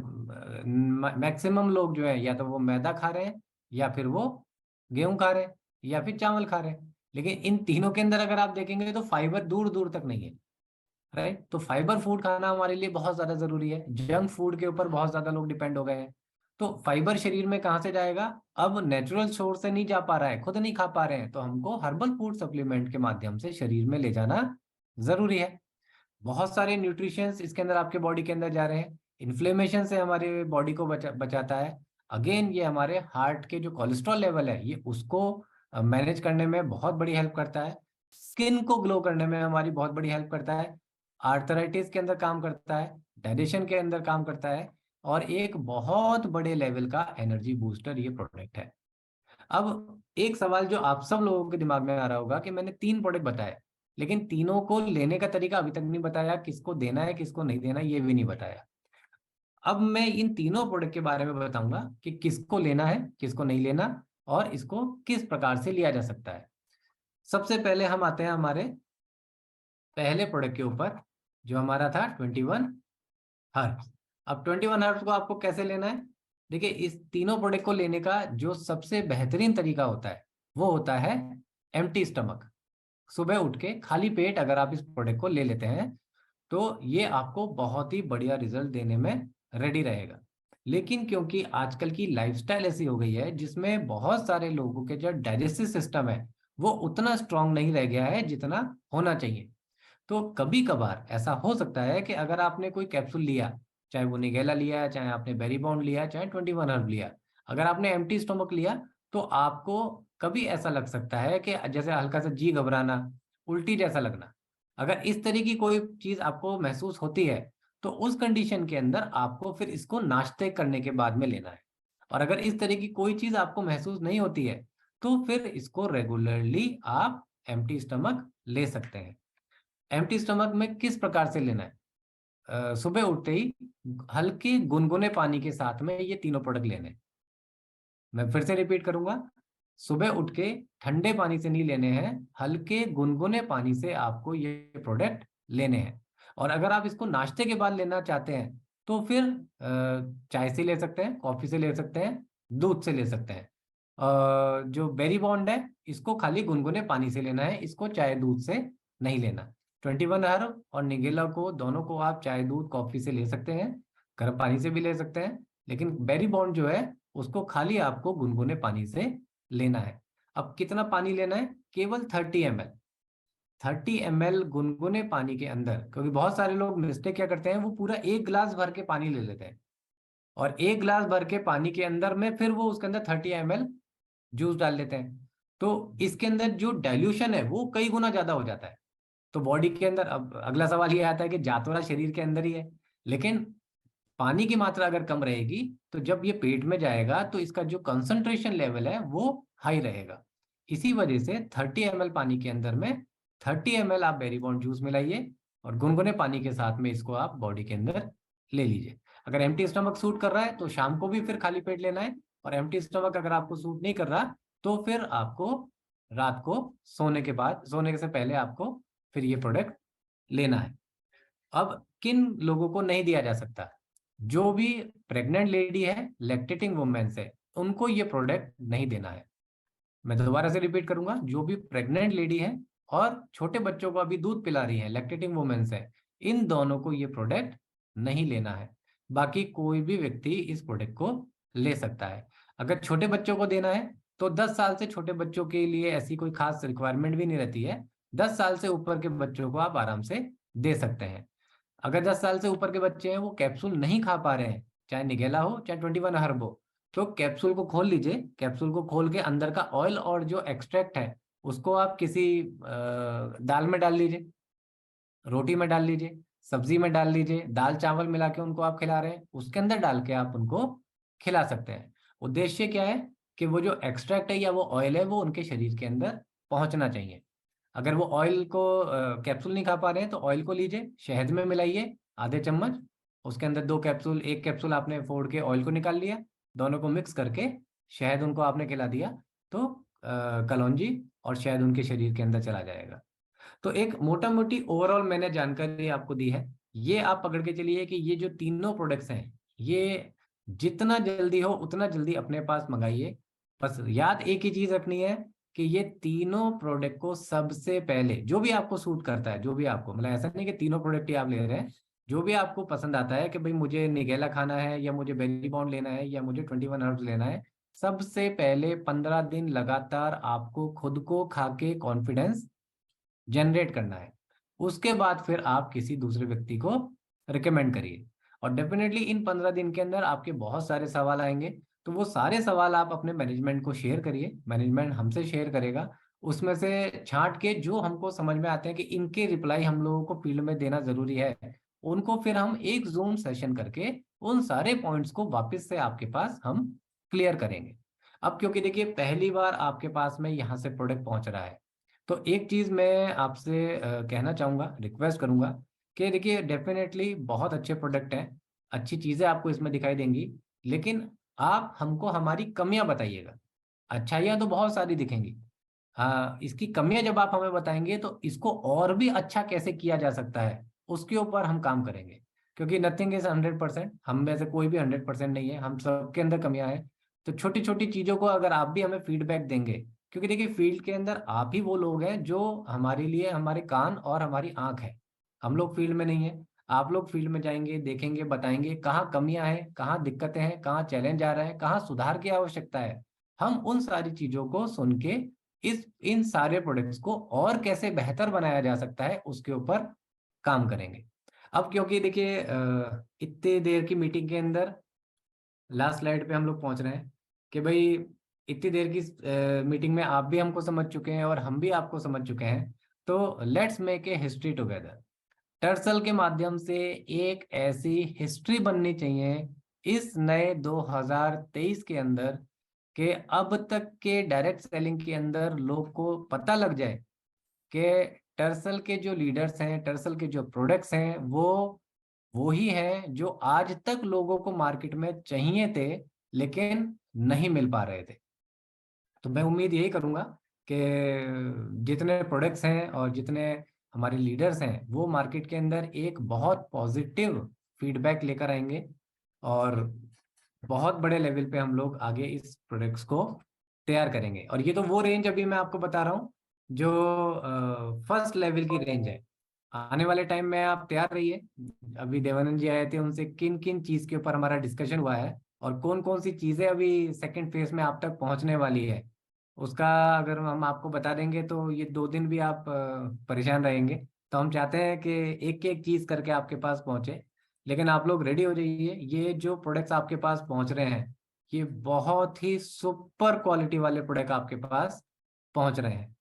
मैक्सिमम लोग जो है या तो वो मैदा खा रहे हैं, या फिर वो गेहूं खा रहे हैं, या फिर चावल खा रहे हैं। लेकिन इन तीनों के अंदर अगर आप देखेंगे तो फाइबर दूर दूर तक नहीं है, राइट? तो फाइबर फूड खाना हमारे लिए बहुत ज्यादा जरूरी है। जंक फूड के ऊपर बहुत ज्यादा लोग डिपेंड हो गए हैं। तो फाइबर शरीर में कहाँ से जाएगा? अब नेचुरल सोर्स से नहीं जा पा रहा है, खुद नहीं खा पा रहे हैं, तो हमको हर्बल फूड सप्लीमेंट के माध्यम से शरीर में ले जाना जरूरी है। बहुत सारे न्यूट्रिशंस इसके अंदर आपके बॉडी के अंदर जा रहे हैं। इन्फ्लेमेशन से हमारे बॉडी को बचाता है। अगेन ये हमारे हार्ट के जो कोलेस्ट्रॉल लेवल है, ये उसको मैनेज करने में बहुत बड़ी हेल्प करता है। स्किन को ग्लो करने में हमारी बहुत बड़ी हेल्प करता है। आर्थराइटिस के अंदर काम करता है, डाइजेशन के अंदर काम करता है, और एक बहुत बड़े लेवल का एनर्जी बूस्टर ये प्रोडक्ट है। अब एक सवाल जो आप सब लोगों के दिमाग में आ रहा होगा कि मैंने 3 प्रोडक्ट बताए, लेकिन तीनों को लेने का तरीका अभी तक नहीं बताया, किसको देना है किसको नहीं देना ये भी नहीं बताया। अब मैं इन तीनों प्रोडक्ट के बारे में बताऊंगा कि किसको लेना है किसको नहीं लेना, और इसको किस प्रकार से लिया जा सकता है। सबसे पहले हम आते हैं हमारे पहले प्रोडक्ट के ऊपर, जो हमारा था 21 हर्ब्स। अब 21 हर्ब्स को आपको कैसे लेना है? देखिए, इस तीनों प्रोडक्ट को लेने का जो सबसे बेहतरीन तरीका होता है वो होता है एम्प्टी स्टमक। सुबह उठ के खाली पेट अगर आप इस प्रोडक्ट को ले लेते हैं तो ये आपको बहुत ही बढ़िया रिजल्ट देने में रेडी रहेगा। लेकिन क्योंकि आजकल की लाइफस्टाइल ऐसी हो गई है जिसमें बहुत सारे लोगों के जो डाइजेस्टिव सिस्टम है वो उतना स्ट्रांग नहीं रह गया है जितना होना चाहिए। तो कभी कभार ऐसा हो सकता है कि अगर आपने कोई कैप्सूल लिया, चाहे वो निगेला लिया, चाहे आपने बेरीबाउंड लिया, चाहे 21 हर्ब लिया, अगर आपने एम्प्टी स्टमक लिया, तो आपको कभी ऐसा लग सकता है कि जैसे हल्का सा जी घबराना, उल्टी जैसा लगना। अगर इस तरह की कोई चीज आपको महसूस होती है, तो उस कंडीशन के अंदर आपको फिर इसको नाश्ते करने के बाद में लेना है। और अगर इस तरह की कोई चीज आपको महसूस नहीं होती है, तो फिर इसको रेगुलरली आप एम्प्टी स्टमक ले सकते हैं। एम्प्टी स्टमक में किस प्रकार से लेना है? सुबह उठते ही हल्के गुनगुने पानी के साथ में ये तीनों प्रोडक्ट लेने हैं। मैं फिर से रिपीट करूंगा, सुबह उठ के ठंडे पानी से नहीं लेने हैं, हल्के गुनगुने पानी से आपको ये प्रोडक्ट लेने हैं। और अगर आप इसको नाश्ते के बाद लेना चाहते हैं तो फिर चाय से ले सकते हैं, कॉफी से ले सकते हैं, दूध से ले सकते हैं। जो बेरी बॉन्ड है इसको खाली गुनगुने पानी से लेना है, इसको चाय दूध से नहीं लेना। 21 हर्ब और निगेला को दोनों को आप चाय दूध कॉफी से ले सकते हैं, गर्म पानी से भी ले सकते हैं, लेकिन बेरी बॉन्ड जो है उसको खाली आपको गुनगुने पानी से लेना है। अब कितना पानी लेना है? केवल 30 ml। 30 ml गुनगुने पानी के अंदर, क्योंकि बहुत सारे लोग मिस्टेक क्या करते हैं, वो पूरा 1 गिलास भर के पानी ले लेते हैं, और 1 गिलास भर के पानी के अंदर में फिर वो उसके अंदर 30 ml जूस डाल देते हैं। तो इसके अंदर जो डाइल्यूशन है वो कई गुना ज्यादा हो जाता है। तो बॉडी के अंदर अब अगला सवाल ये आता है कि जा तो रहा शरीर के अंदर ही है, लेकिन पानी की मात्रा अगर कम रहेगी तो जब ये पेट में जाएगा तो इसका जो कंसंट्रेशन लेवल है वो हाई रहेगा। इसी वजह से 30 ml पानी के अंदर में 30 ml आप बेरीबॉन्ड जूस मिलाइए, और गुनगुने पानी के साथ में इसको आप बॉडी के अंदर ले लीजिए। अगर एम्प्टी स्टमक सूट कर रहा है तो शाम को भी फिर खाली पेट लेना है, और एम्प्टी स्टमक अगर आपको सूट नहीं कर रहा तो फिर आपको रात को सोने के बाद, सोने से पहले आपको फिर ये प्रोडक्ट लेना है। अब किन लोगों को नहीं दिया जा सकता? जो भी प्रेग्नेंट लेडी है, लैक्टेटिंग वुमेन्स है, उनको ये प्रोडक्ट नहीं देना है। मैं दोबारा से रिपीट करूंगा, जो भी प्रेग्नेंट लेडी है और छोटे बच्चों को अभी दूध पिला रही है, लैक्टेटिंग वुमेन्स है, इन दोनों को ये प्रोडक्ट नहीं लेना है। बाकी कोई भी व्यक्ति इस प्रोडक्ट को ले सकता है। अगर छोटे बच्चों को देना है तो 10 साल से छोटे बच्चों के लिए ऐसी कोई खास रिक्वायरमेंट भी नहीं रहती है। 10 साल से ऊपर के बच्चों को आप आराम से दे सकते हैं। अगर 10 साल से ऊपर के बच्चे हैं वो कैप्सूल नहीं खा पा रहे हैं, चाहे निगेला हो चाहे 21 हर्ब हो, तो कैप्सूल को खोल लीजिए। कैप्सूल को खोल के अंदर का ऑयल और जो एक्सट्रैक्ट है उसको आप किसी दाल में डाल लीजिए, रोटी में डाल लीजिए, सब्जी में डाल लीजिए, दाल चावल मिला के उनको आप खिला रहे हैं उसके अंदर डाल के आप उनको खिला सकते हैं। उद्देश्य क्या है कि वो जो एक्सट्रैक्ट है या वो ऑयल है वो उनके शरीर के अंदर पहुंचना चाहिए। अगर वो ऑयल को कैप्सूल नहीं खा पा रहे हैं तो ऑयल को लीजिए, शहद में मिलाइए आधे चम्मच, उसके अंदर 2 कैप्सूल, एक कैप्सूल आपने फोड़ के ऑयल को निकाल लिया, दोनों को मिक्स करके शहद उनको आपने खिला दिया, तो कलौंजी और शहद उनके शरीर के अंदर चला जाएगा। तो एक मोटा मोटी ओवरऑल मैंने जानकारी आपको दी है। ये आप पकड़ के चलिए कि ये जो तीनों प्रोडक्ट्स हैं ये जितना जल्दी हो उतना जल्दी अपने पास मंगाइए। बस याद एक ही चीज रखनी है कि ये तीनों प्रोडक्ट को सबसे पहले जो भी आपको सूट करता है, जो भी आपको, मतलब ऐसा नहीं कि तीनों प्रोडक्ट ही आप ले रहे हैं, जो भी आपको पसंद आता है कि भाई मुझे निगेला खाना है या मुझे बेरी बॉन्ड लेना है या मुझे 21 हर्ब्स लेना है, सबसे पहले 15 दिन लगातार आपको खुद को खा के कॉन्फिडेंस जनरेट करना है। उसके बाद फिर आप किसी दूसरे व्यक्ति को रिकमेंड करिए। और डेफिनेटली इन 15 दिन के अंदर आपके बहुत सारे सवाल आएंगे, तो वो सारे सवाल आप अपने मैनेजमेंट को शेयर करिए, मैनेजमेंट हमसे शेयर करेगा। उसमें से छांट के जो हमको समझ में आते हैं कि इनके रिप्लाई हम लोगों को फील्ड में देना जरूरी है, उनको फिर हम एक जूम सेशन करके उन सारे पॉइंट्स को वापस से आपके पास हम क्लियर करेंगे। अब क्योंकि देखिए पहली बार आपके पास में यहाँ से प्रोडक्ट पहुंच रहा है, तो एक चीज मैं आपसे कहना चाहूंगा, रिक्वेस्ट करूंगा कि देखिए डेफिनेटली बहुत अच्छे प्रोडक्ट हैं, अच्छी चीजें आपको इसमें दिखाई देंगी, लेकिन आप हमको हमारी कमियां बताइएगा। अच्छाइयाँ तो बहुत सारी दिखेंगी, हाँ इसकी कमियां जब आप हमें बताएंगे तो इसको और भी अच्छा कैसे किया जा सकता है उसके ऊपर हम काम करेंगे। क्योंकि नथिंग इज 100%, हम में से कोई भी 100% नहीं है, हम सबके अंदर कमियां हैं। तो छोटी छोटी चीजों को अगर आप भी हमें फीडबैक देंगे, क्योंकि देखिए फील्ड के अंदर आप ही वो लोग हैं जो हमारे लिए हमारे कान और हमारी आंख है। हम लोग फील्ड में नहीं है, आप लोग फील्ड में जाएंगे, देखेंगे, बताएंगे कहाँ कमियां हैं, कहाँ दिक्कतें हैं, कहाँ चैलेंज आ रहा है, कहाँ सुधार की आवश्यकता है। हम उन सारी चीजों को सुन के इस इन सारे प्रोडक्ट्स को और कैसे बेहतर बनाया जा सकता है उसके ऊपर काम करेंगे। अब क्योंकि देखिए इतनी देर की मीटिंग के अंदर लास्ट स्लाइड पे हम लोग पहुंच रहे हैं कि भाई इतनी देर की मीटिंग में आप भी हमको समझ चुके हैं और हम भी आपको समझ चुके हैं। तो let's make a history together. टर्सल के माध्यम से एक ऐसी हिस्ट्री बननी चाहिए इस नए 2023 के अंदर कि अब तक के डायरेक्ट सेलिंग के अंदर लोग को पता लग जाए कि टर्सल के जो लीडर्स हैं, टर्सल के जो प्रोडक्ट्स हैं, वो ही हैं जो आज तक लोगों को मार्केट में चाहिए थे लेकिन नहीं मिल पा रहे थे। तो मैं उम्मीद यही करूंगा कि जितने प्रोडक्ट्स हैं और जितने हमारे लीडर्स हैं वो मार्केट के अंदर एक बहुत पॉजिटिव फीडबैक लेकर आएंगे और बहुत बड़े लेवल पे हम लोग आगे इस प्रोडक्ट्स को तैयार करेंगे। और ये तो वो रेंज अभी मैं आपको बता रहा हूँ जो फर्स्ट लेवल की रेंज है। आने वाले टाइम में आप तैयार रहिए। अभी देवानंद जी आए थे, उनसे किन किन चीज के ऊपर हमारा डिस्कशन हुआ है और कौन कौन सी चीजें अभी सेकंड फेज में आप तक पहुंचने वाली है, उसका अगर हम आपको बता देंगे तो ये 2 दिन भी आप परेशान रहेंगे। तो हम चाहते हैं कि एक एक चीज करके आपके पास पहुंचे, लेकिन आप लोग रेडी हो जाइए। ये जो प्रोडक्ट्स आपके पास पहुंच रहे हैं ये बहुत ही सुपर क्वालिटी वाले प्रोडक्ट आपके पास पहुंच रहे हैं।